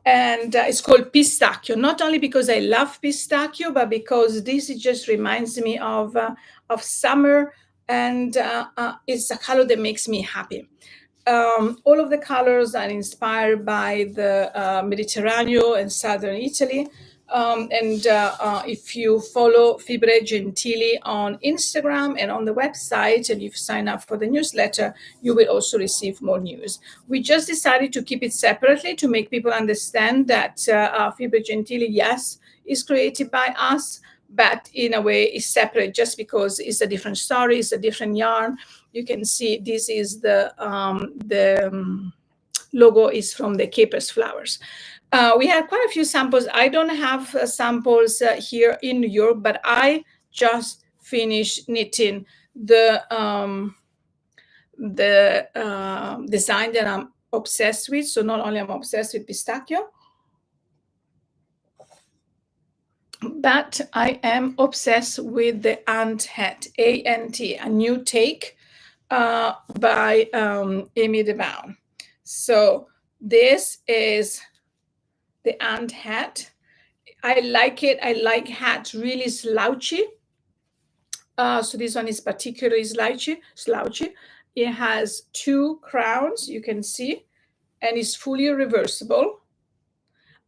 And it's called Pistachio, not only because I love pistachio, but because this just reminds me of summer, and it's a color that makes me happy. All of the colors are inspired by the Mediterranean and southern Italy. If you follow Fibra Genti on Instagram and on the website, and you sign up for the newsletter, you will also receive more news. We just decided to keep it separately to make people understand that Fibra Genti, yes, is created by us, but in a way is separate just because it's a different story, it's a different yarn. You can see this is the logo is from the Capers flowers. We had quite a few samples. I don't have samples here in New York, but I just finished knitting the design that I'm obsessed with. So not only I'm obsessed with pistachio, but I am obsessed with the ant hat, A-N-T, a new take by Amy DeBown. So this is the ant hat. I like it. I like hats really slouchy. So this one is particularly slouchy. It has two crowns, you can see, and it's fully reversible.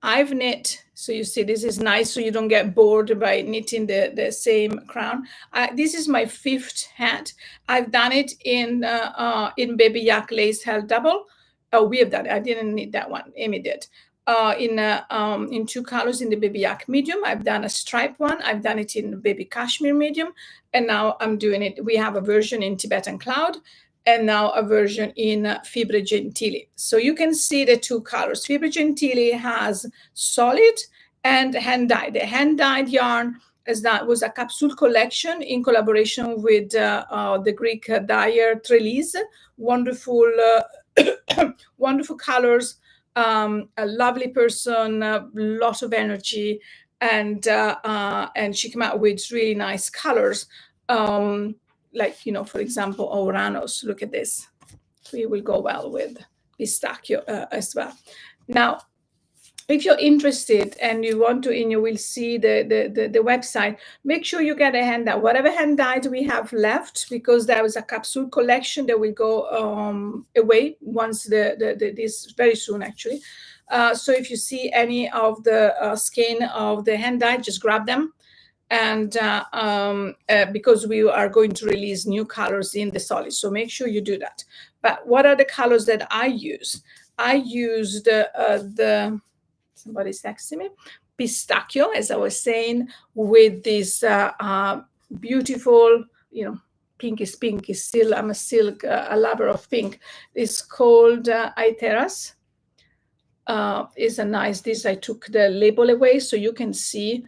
I've knit, so you see this is nice, so you don't get bored by knitting the same crown. This is my 5th hat. I've done it in Baby Yak Lace held double. Oh, we have done it. I didn't knit that one. Amy did. In 2 colors in the Baby Yak medium. I've done a stripe one. I've done it in Baby Cashmere medium, and now I'm doing it. We have a version in Tibetan Cloud, and now a version in Fibra Genti. So you can see the 2 colors. Fibra Genti has solid and hand-dyed. The hand-dyed yarn was a capsule collection in collaboration with the Greek dyer Trelise. Wonderful, wonderful colors, a lovely person, a lot of energy, and she came out with really nice colors. Like, for example, Ouranos, look at this. We will go well with pistachio as well. Now, if you're interested and you want to, and you will see the website, make sure you get a handout. Whatever handout we have left, because there was a capsule collection that will go away once this very soon, actually. So if you see any of the skein of the handout, just grab them. and because we are going to release new colors in the solid. So make sure you do that. But what are the colors that I use? I used somebody's texting me, pistachio, as I was saying, with this beautiful, pink is pink, is still, I'm still a lover of pink. It's called Iteras. Is a nice, this I took the label away so you can see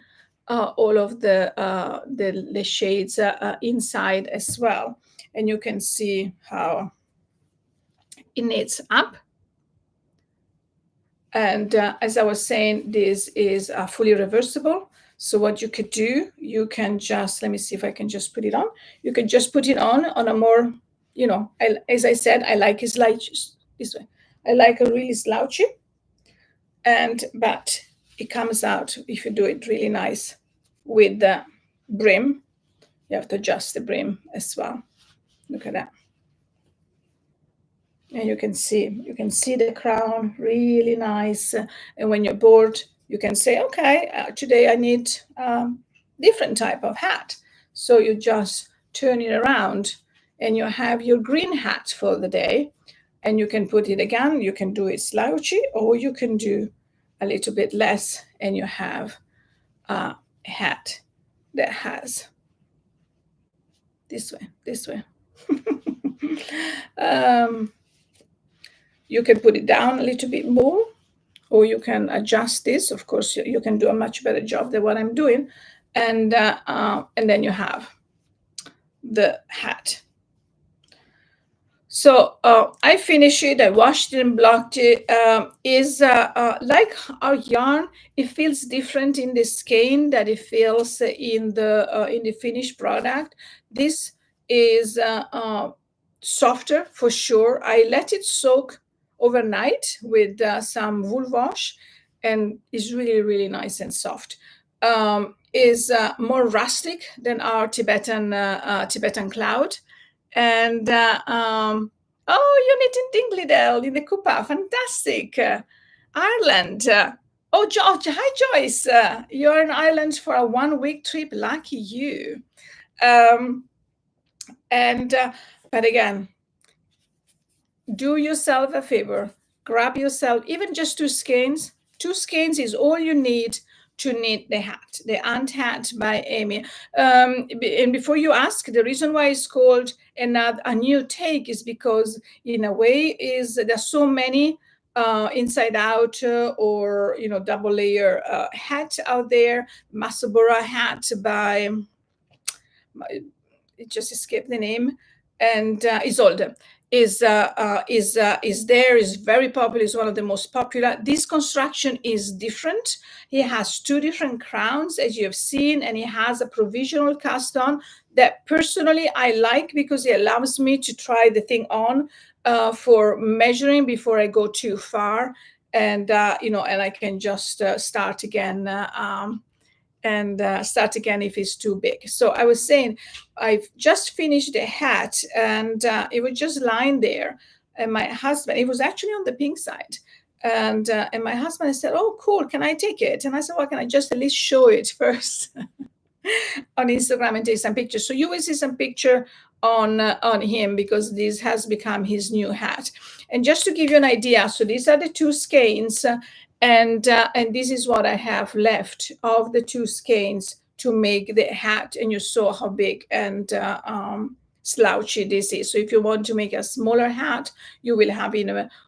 all of the shades inside as well. And you can see how it knits up. And as I was saying, this is fully reversible. So what you could do, you can just, let me see if I can just put it on. You can just put it on a more, as I said, I like it slouchy this way. I like a really slouchy. But it comes out if you do it really nice with the brim. You have to adjust the brim as well. Look at that. And you can see the crown really nice. And when you're bored, you can say, okay, today I need different type of hat. So you just turn it around and you have your green hat for the day. And you can put it again, you can do it slouchy, or you can do a little bit less and you have a hat that has this way. You can put it down a little bit more, or you can adjust this. Of course, you can do a much better job than what I'm doing. And then you have the hat. So I finished it, I washed it and blocked it. Is like our yarn, it feels different in the skein that it feels in the finished product. This is softer for sure. I let it soak overnight with some wool wash, and it's really, really nice and soft. Is more rustic than our Tibetan cloud. And you knit in Dingley in the Cooper, fantastic. Ireland. Oh, George, hi Joyce. You're in Ireland for a 1-week trip. Lucky you. But again, do yourself a favor. Grab yourself even just 2 skeins. 2 skeins is all you need to knit the hat, the ant hat by Amy. And before you ask, the reason why it's called a new take is because, in a way, is there's so many inside out or double layer hat out there. Masabura hat by it just escaped the name, and Isolde is there, is very popular, is one of the most popular. This construction is different. He has 2 different crowns, as you have seen, and he has a provisional cast on that personally I like because it allows me to try the thing on for measuring before I go too far, and and I can just start again. Start again if it's too big. So I was saying, I've just finished the hat, and it was just lying there. And my husband, it was actually on the pink side. And my husband said, oh, cool, can I take it? And I said, well, can I just at least show it first on Instagram and take some pictures? So you will see some picture on him, because this has become his new hat. And just to give you an idea, so these are the 2 skeins. And this is what I have left of the 2 skeins to make the hat. And you saw how big and slouchy this is. So if you want to make a smaller hat, you will have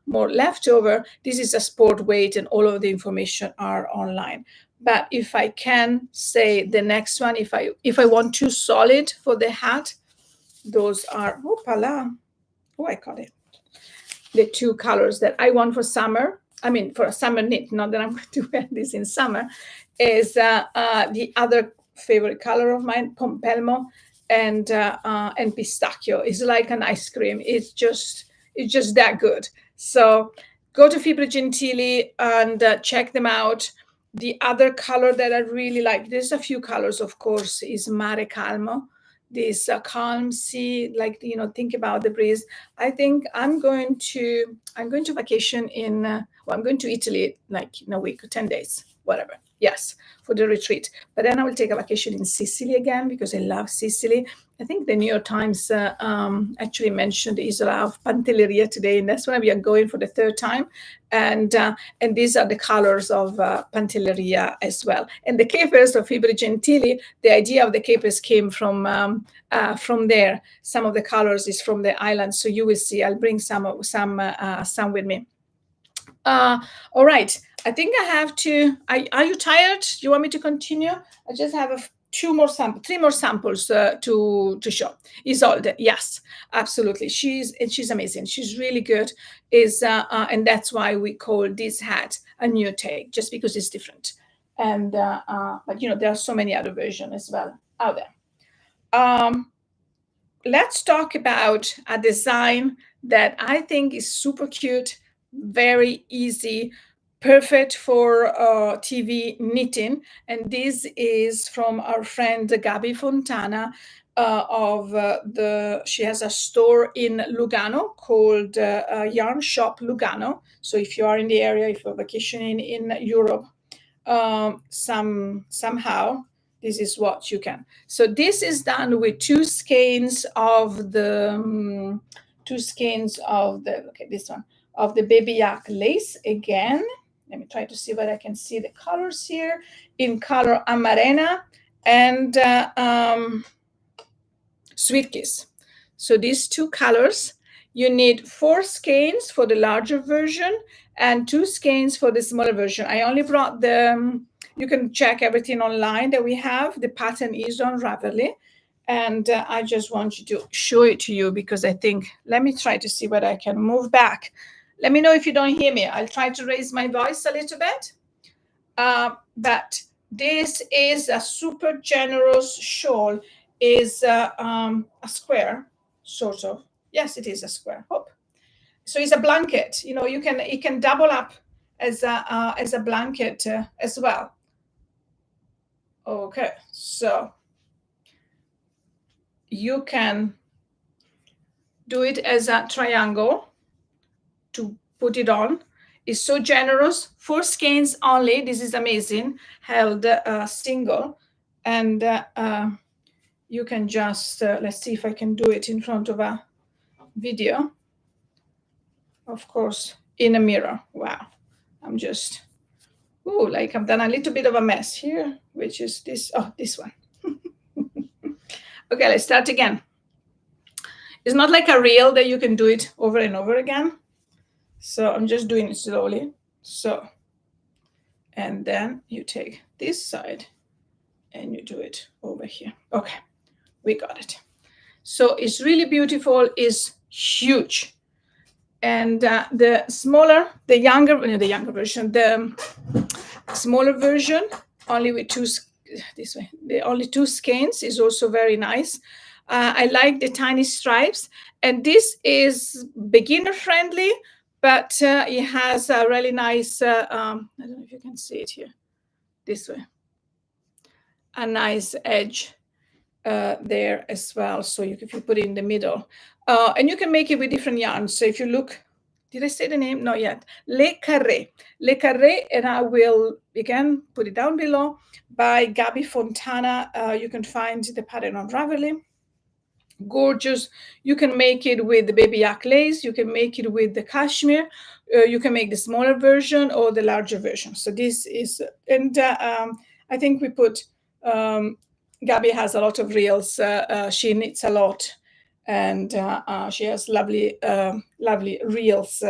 more leftover. This is a sport weight, and all of the information are online. But if I can say the next one, if I want too solid for the hat, those are I caught it. The 2 colors that I want for summer. I mean, for a summer knit, not that I'm going to wear this in summer, is the other favorite color of mine, Pompelmo and pistachio. It's like an ice cream. It's just that good. So go to Fibra Genti and check them out. The other color that I really like, there's a few colors, of course, is Mare Calmo. This calm sea, think about the breeze. I think I'm going to vacation I'm going to Italy in a week or 10 days, whatever. Yes, for the retreat. But then I will take a vacation in Sicily again because I love Sicily. I think the New York Times actually mentioned the Isola of Pantelleria today, and that's where we are going for the third time. And these are the colors of Pantelleria as well. And the capers of Fibra Genti, the idea of the capers came from there. Some of the colors is from the island, so you will see. I'll bring some with me. All right. I think I have to. Are you tired? You want me to continue? I just have three more samples to show. Isolde, yes, absolutely. She's amazing. She's really good. And that's why we call this hat a new take, just because it's different. And but there are so many other versions as well out there. Let's talk about a design that I think is super cute, very easy, perfect for TV knitting. And this is from our friend Gabby Fontana she has a store in Lugano called Yarn Shop Lugano. So if you are in the area, if you're vacationing in Europe, somehow, this is what you can. So this is done with two skeins of the this one of the Baby Yak Lace again. Let me try to see whether I can see the colors here in color Amarena and Sweet Kiss. So these two colors, you need 4 skeins for the larger version and 2 skeins for the smaller version. I only brought you can check everything online that we have. The pattern is on Ravelry. And I just want you to show it to you because I think, let me try to see whether I can move back. Let me know if you don't hear me. I'll try to raise my voice a little bit. But this is a super generous shawl. Is a square, sort of. Yes, it is a square. Hope. So it's a blanket. It can double up as a blanket as well. Okay, so you can do it as a triangle to put it on. It's so generous. 4 skeins only. This is amazing. Held single, and you can just let's see if I can do it in front of a video. Of course, in a mirror. Wow, I'm just like I've done a little bit of a mess here, which is this. Oh, this one. Okay, let's start again. It's not like a reel that you can do it over and over again. So I'm just doing it slowly. So, and then you take this side and you do it over here. Okay, we got it. So it's really beautiful. It's huge. And the younger version, the smaller version, only with only 2 skeins is also very nice. I like the tiny stripes, and this is beginner friendly, but it has a really nice, I don't know if you can see it here, this way, a nice edge there as well. So if you put it in the middle, and you can make it with different yarns. So if you look, did I say the name? Not yet. Le Carré, and I will again put it down below, by Gabby Fontana. You can find the pattern on Ravelry. Gorgeous. You can make it with the Baby Yak Lace. You can make it with the cashmere. You can make the smaller version or the larger version. So this is, and I think we put, Gabby has a lot of reels. She knits a lot, and she has lovely reels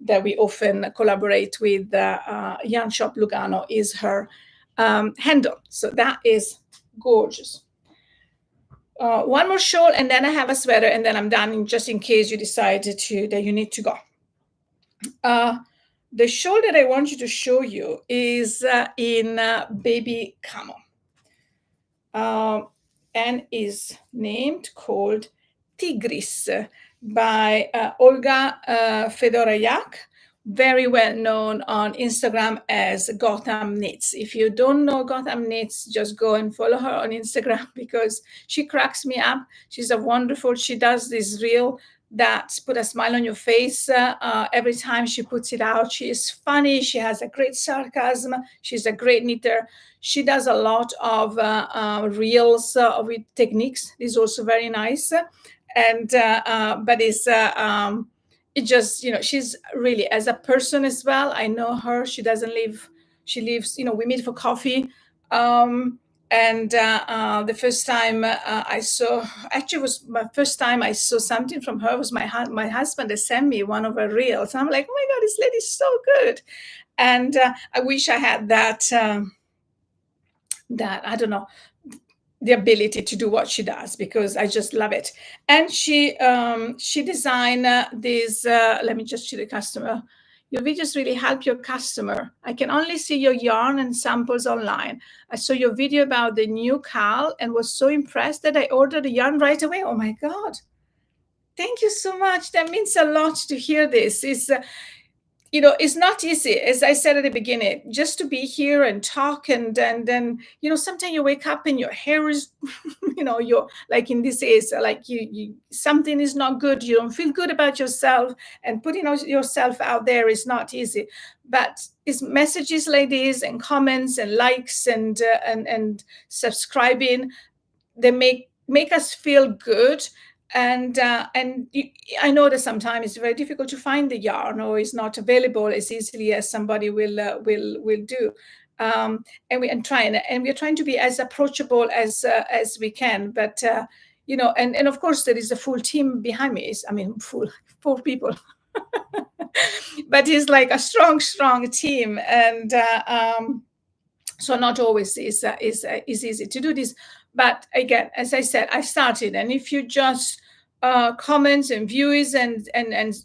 that we often collaborate with. Yarn Shop Lugano is her handle. So that is gorgeous. One more shawl, and then I have a sweater, and then I'm done, just in case you decide that you need to go. The shawl that I want you to show you is in baby camo, and is called Tigris by Olga Fedorayak, very well known on Instagram as Gotham Knits. If you don't know Gotham Knits, just go and follow her on Instagram because she cracks me up. She's she does this reel that put a smile on your face every time she puts it out. She is funny. She has a great sarcasm. She's a great knitter. She does a lot of reels with techniques. It's also very nice. And but it just, you know, she's really, as a person as well, I know her. She doesn't live, she lives, you know, we meet for coffee. And the first time I saw, actually was my first time I saw something from her was my husband that sent me one of her reels. I'm like, oh my God, this lady's so good. And I wish I had that, that, I don't know, the ability to do what she does, because I just love it. And she designed this, let me just show the customer. Your videos really help your customer. I can only see your yarn and samples online. I saw your video about the new Cal and was so impressed that I ordered the yarn right away. Oh my God. Thank you so much. That means a lot to hear this. It's, you know, it's not easy, as I said at the beginning, just to be here and talk. And then, you know, sometimes you wake up and your hair is, you know, you're like in this case, like you something is not good. You don't feel good about yourself, and putting yourself out there is not easy. But it's messages like this and comments and likes and subscribing, they make us feel good. And I know that sometimes it's very difficult to find the yarn, or it's not available as easily as somebody will do. And we're trying to be as approachable as we can. But you know, and of course there is a full team behind me. I mean, four people, but it's like a strong team. And so not always is easy to do this. But again, as I said, I started, and if you just comments and views and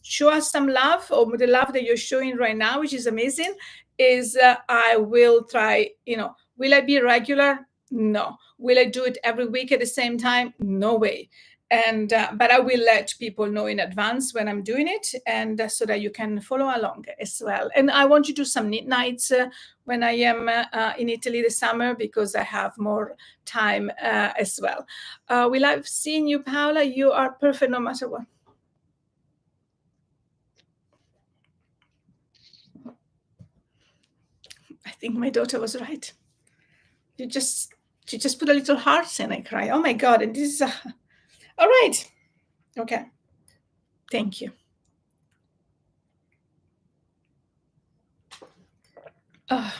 show us some love, or the love that you're showing right now, which is amazing, is I will try, you know, will I be regular? No. Will I do it every week at the same time? No way. And but I will let people know in advance when I'm doing it, and so that you can follow along as well. And I want you to do some knit nights when I am in Italy this summer, because I have more time as well. We love seeing you, Paola. You are perfect no matter what. I think my daughter was right. She just put a little heart and I cry. Oh my God! And this is all right. Okay. Thank you. Oh,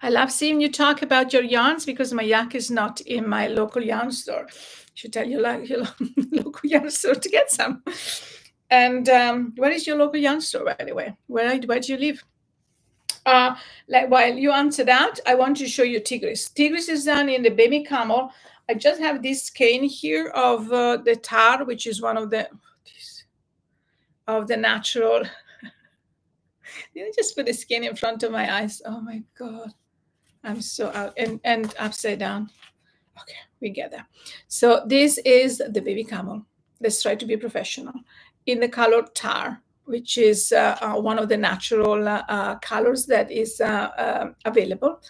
I love seeing you talk about your yarns, because mYak is not in my local yarn store. You should tell your local yarn store to get some. And where is your local yarn store, by the way? Where do you live? Like, while you answer that, I want to show you Tigris. Tigris is done in the baby camel. I just have this skein here of the tar, which is one of the natural. Did I just put the skein in front of my eyes? Oh my God, I'm so out and upside down. Okay, we get there. So this is the baby camel. Let's try to be professional. In the color tar, which is one of the natural colors that is available.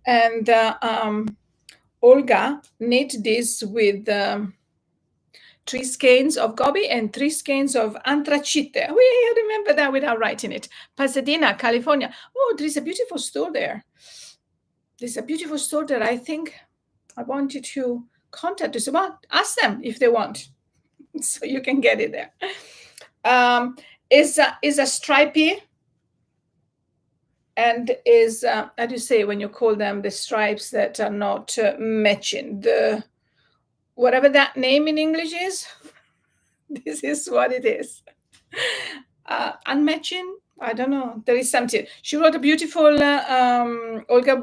And Olga knit this with 3 skeins of gobi and 3 skeins of antracite. We remember that without writing it. Pasadena, California. Oh, there is a beautiful store there. There's a beautiful store there. I think I want you to contact us. Well, ask them if they want, so you can get it there. Is a stripy, and is how do you say when you call them the stripes that are not matching, the whatever that name in English is. This is what it is. Unmatching. I don't know. There is something. She wrote a beautiful, Olga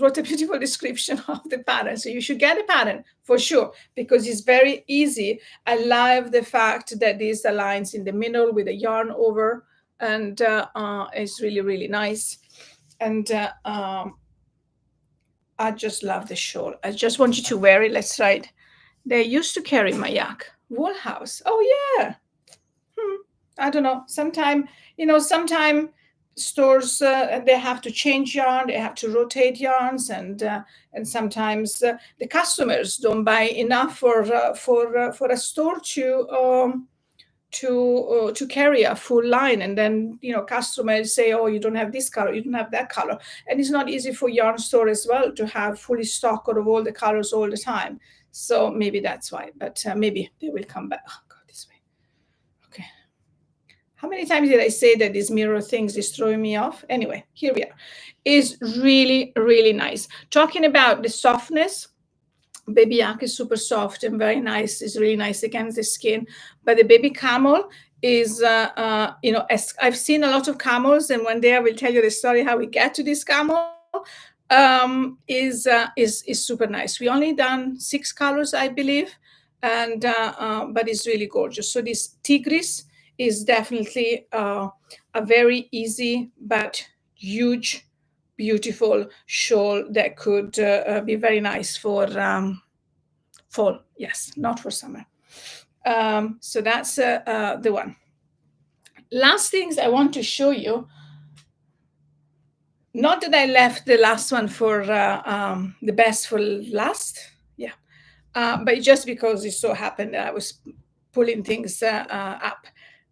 wrote a beautiful description of the pattern. So you should get a pattern for sure, because it's very easy. I love the fact that these are lines in the middle with a yarn over, and it's really, really nice. And I just love the shawl. I just want you to wear it. Let's try it. They used to carry mYak Wool House. Oh, yeah. I don't know. Sometime stores, they have to change yarn, they have to rotate yarns, and sometimes the customers don't buy enough for a store to carry a full line, and then customers say, oh, you don't have this color, you don't have that color, and it's not easy for yarn store as well to have fully stock of all the colors all the time. So maybe that's why, but maybe they will come back. Oh God, this way. Okay. How many times did I say that these mirror things is throwing me off? Anyway, here we are. Is really, really nice. Talking about the softness, Baby Yak is super soft and very nice. It's really nice against the skin. But the baby camel is, as I've seen a lot of camels, and one day I will tell you the story how we get to this camel. Is super nice. We only done 6 colors, I believe, and but it's really gorgeous. So this Tigris is definitely a very easy but huge, beautiful shawl that could be very nice for fall. Yes, not for summer. So that's the one. Last things I want to show you. Not that I left the last one for the best for last. Yeah, but just because it so happened that I was pulling things up.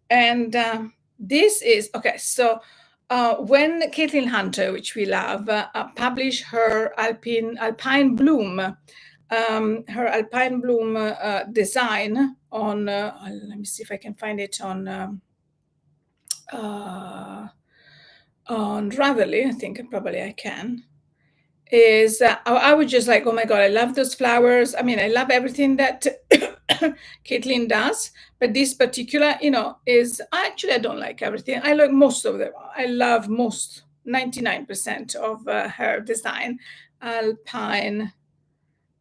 And this is, okay, so when Caitlin Hunter, which we love, published her Alpine Bloom, design on, let me see if I can find it on Ravelry, I think probably I can, is I was just like, oh my God, I love those flowers. I mean, I love everything that Caitlin does, but this particular, is, actually, I don't like everything. I like most of them. I love 99% of her design. Alpine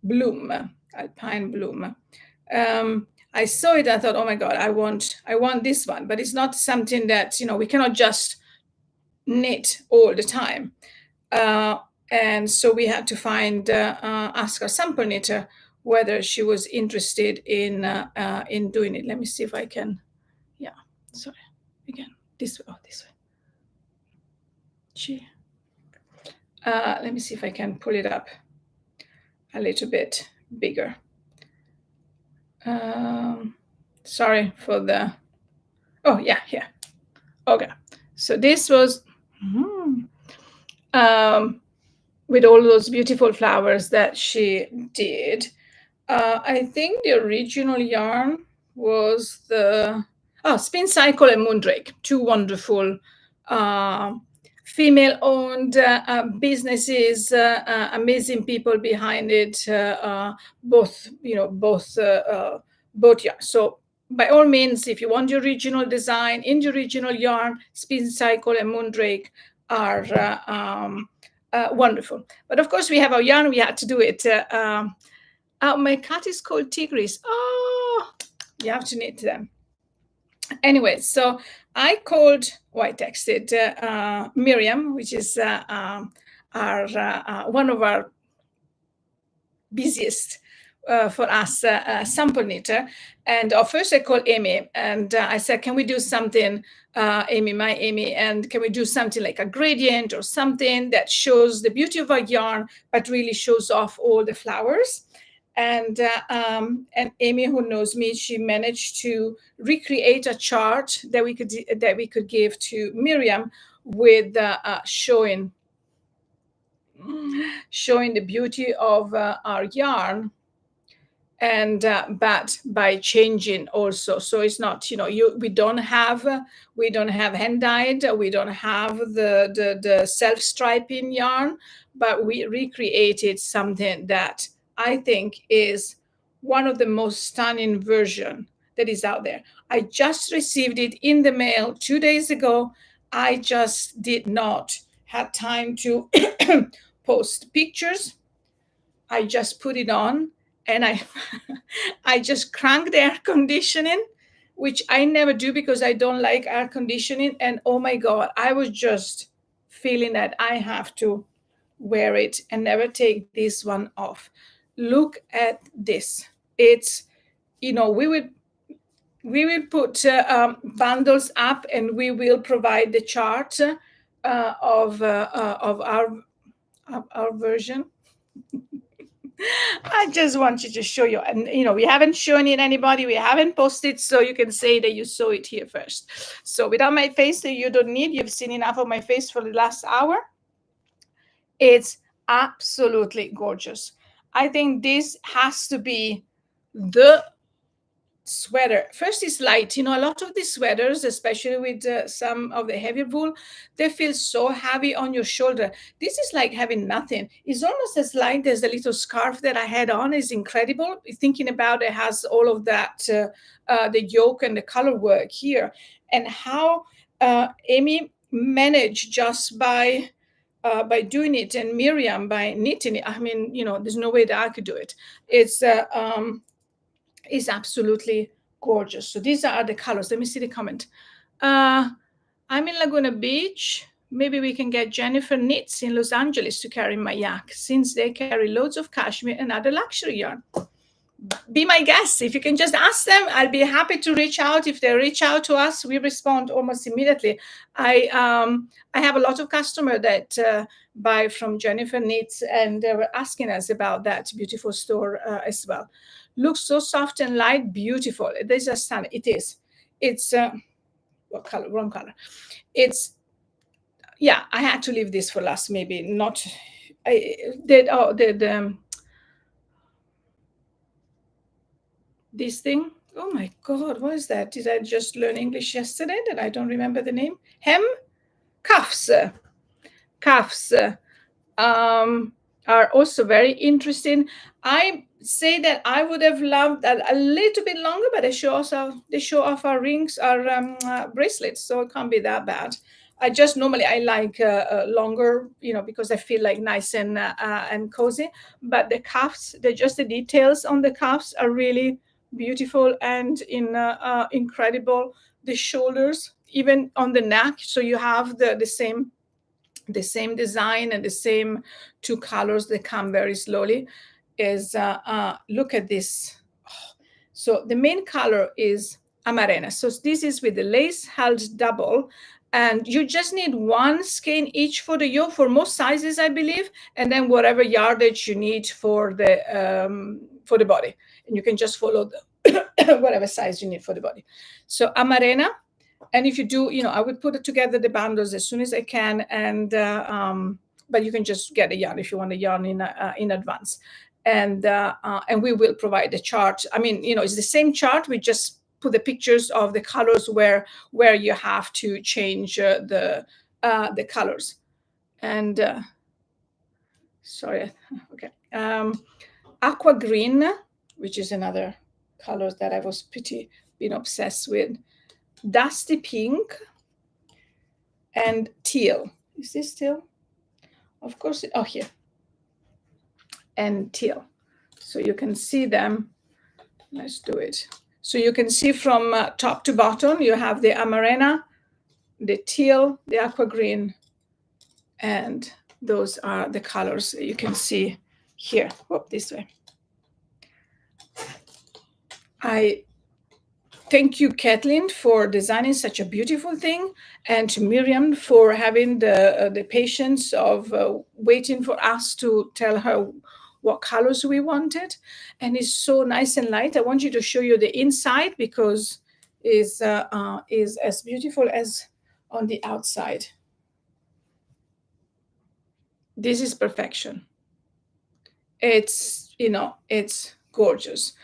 Bloom. I saw it, I thought, oh my God, I want this one, but it's not something that, we cannot just knit all the time. And so we had to ask our sample knitter whether she was interested in doing it. Let me see if I can. Yeah, sorry. Again, this way. Oh, this way. Let me see if I can pull it up a little bit bigger. Sorry for the. Oh yeah, here. Okay. So this was. With all those beautiful flowers that she did. I think the original yarn was the Spin Cycle and Moondrake, 2 wonderful female-owned businesses, amazing people behind it, both yarns. So by all means, if you want the original design in the original yarn, Spin Cycle and Moondrake are wonderful. But of course, we have our yarn. We had to do it. My cat is called Tigris. Oh, you have to knit them. Anyway, so I texted Miriam, which is one of our busiest for us sample knitter. And first I called Amy and I said, can we do something, Amy, and can we do something like a gradient or something that shows the beauty of our yarn, but really shows off all the flowers? And Amy, who knows me, she managed to recreate a chart that we could give to Miriam with showing the beauty of our yarn, and but by changing also. So it's not, we don't have hand dyed, we don't have the self striping yarn, but we recreated something that I think is one of the most stunning version that is out there. I just received it in the mail 2 days ago. I just did not have time to post pictures. I just put it on and I just cranked the air conditioning, which I never do because I don't like air conditioning. And oh my God, I was just feeling that I have to wear it and never take this one off. Look at this. It's, we will put bundles up and we will provide the chart of our version. I just wanted to show you, and we haven't shown it anybody, we haven't posted, so you can say that you saw it here first. So without my face that you don't need, you've seen enough of my face for the last hour. It's absolutely gorgeous. I think this has to be the sweater. First is light. A lot of these sweaters, especially with some of the heavier wool, they feel so heavy on your shoulder. This is like having nothing. It's almost as light as the little scarf that I had on. Is incredible. Thinking about it, has all of that, the yoke and the color work here, and how Amy managed just by doing it, and Miriam by knitting it. I mean, there's no way that I could do it. It's is absolutely gorgeous. So these are the colors. Let me see the comment. I'm in Laguna Beach. Maybe we can get Jennifer Knits in Los Angeles to carry mYak, since they carry loads of cashmere and other luxury yarn. Be my guest. If you can just ask them, I'll be happy to reach out. If they reach out to us, we respond almost immediately. I have a lot of customers that buy from Jennifer Knits, and they were asking us about that beautiful store as well. Looks so soft and light, beautiful. This is stunning. It is. It's what color? Wrong color. It's, yeah. I had to leave this for last. Maybe not. This thing. Oh my God, what is that? Did I just learn English yesterday that I don't remember the name? Hem, cuffs. Cuffs are also very interesting. I say that I would have loved a little bit longer, but they show off our rings, our bracelets, so it can't be that bad. I just normally I like longer, because I feel like nice and cozy. But the cuffs, just the details on the cuffs are really beautiful and incredible. The shoulders, even on the neck, so you have the same design and the same two colors that come very slowly. Is look at this. So the main color is amarena. So this is with the lace held double, and you just need one skein each for the yoke for most sizes, I believe, and then whatever yardage you need for the body, and you can just follow whatever size you need for the body. So amarena. And if you do, I would put it together, the bundles, as soon as I can, and but you can just get a yarn if you want a yarn in advance, and we will provide the chart. I mean, it's the same chart. We just put the pictures of the colors where you have to change the colors. And sorry, okay, aqua green, which is another color that I was been obsessed with. Dusty pink and teal. Is this teal? Of course. Here. And teal. So you can see them. Let's do it. So you can see from top to bottom, you have the amarena, the teal, the aqua green, and those are the colors you can see here. Whoop, this way. I thank you, Kathleen, for designing such a beautiful thing, and to Miriam for having the patience of waiting for us to tell her what colors we wanted. And it's so nice and light. I want you to show you the inside, because is as beautiful as on the outside. This is perfection. It's it's gorgeous.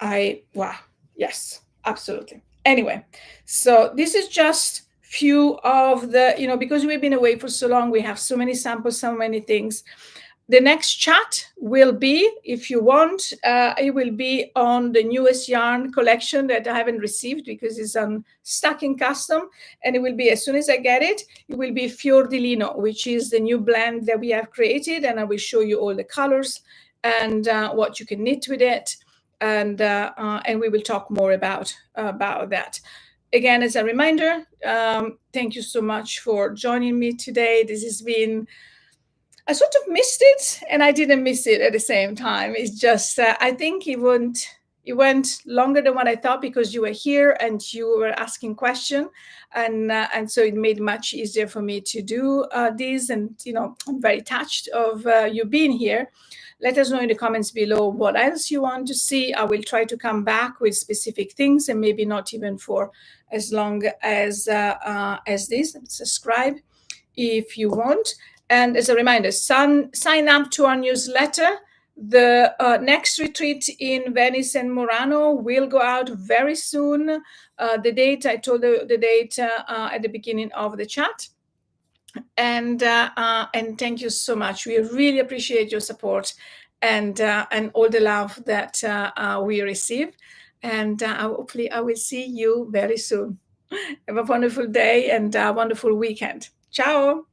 Wow. Yes, absolutely. Anyway, so this is just few of the, because we've been away for so long, we have so many samples, so many things. The next chat will be, if you want, it will be on the newest yarn collection that I haven't received because it's on stacking custom. And it will be, as soon as I get it, it will be Fior di Lino, which is the new blend that we have created. And I will show you all the colors and what you can knit with it. And we will talk more about that. Again, as a reminder, thank you so much for joining me today. This has been, I sort of missed it, and I didn't miss it at the same time. It's just, I think it wouldn't, It went longer than what I thought because you were here and you were asking questions, and so it made it much easier for me to do this. And I'm very touched of you being here. Let us know in the comments below what else you want to see. I will try to come back with specific things, and maybe not even for as long as this. Subscribe if you want. And as a reminder, sign up to our newsletter. The next retreat in Venice and Murano will go out very soon. The date, I told the date at the beginning of the chat. And thank you so much. We really appreciate your support and all the love that we receive. And hopefully I will see you very soon. Have a wonderful day and a wonderful weekend. Ciao.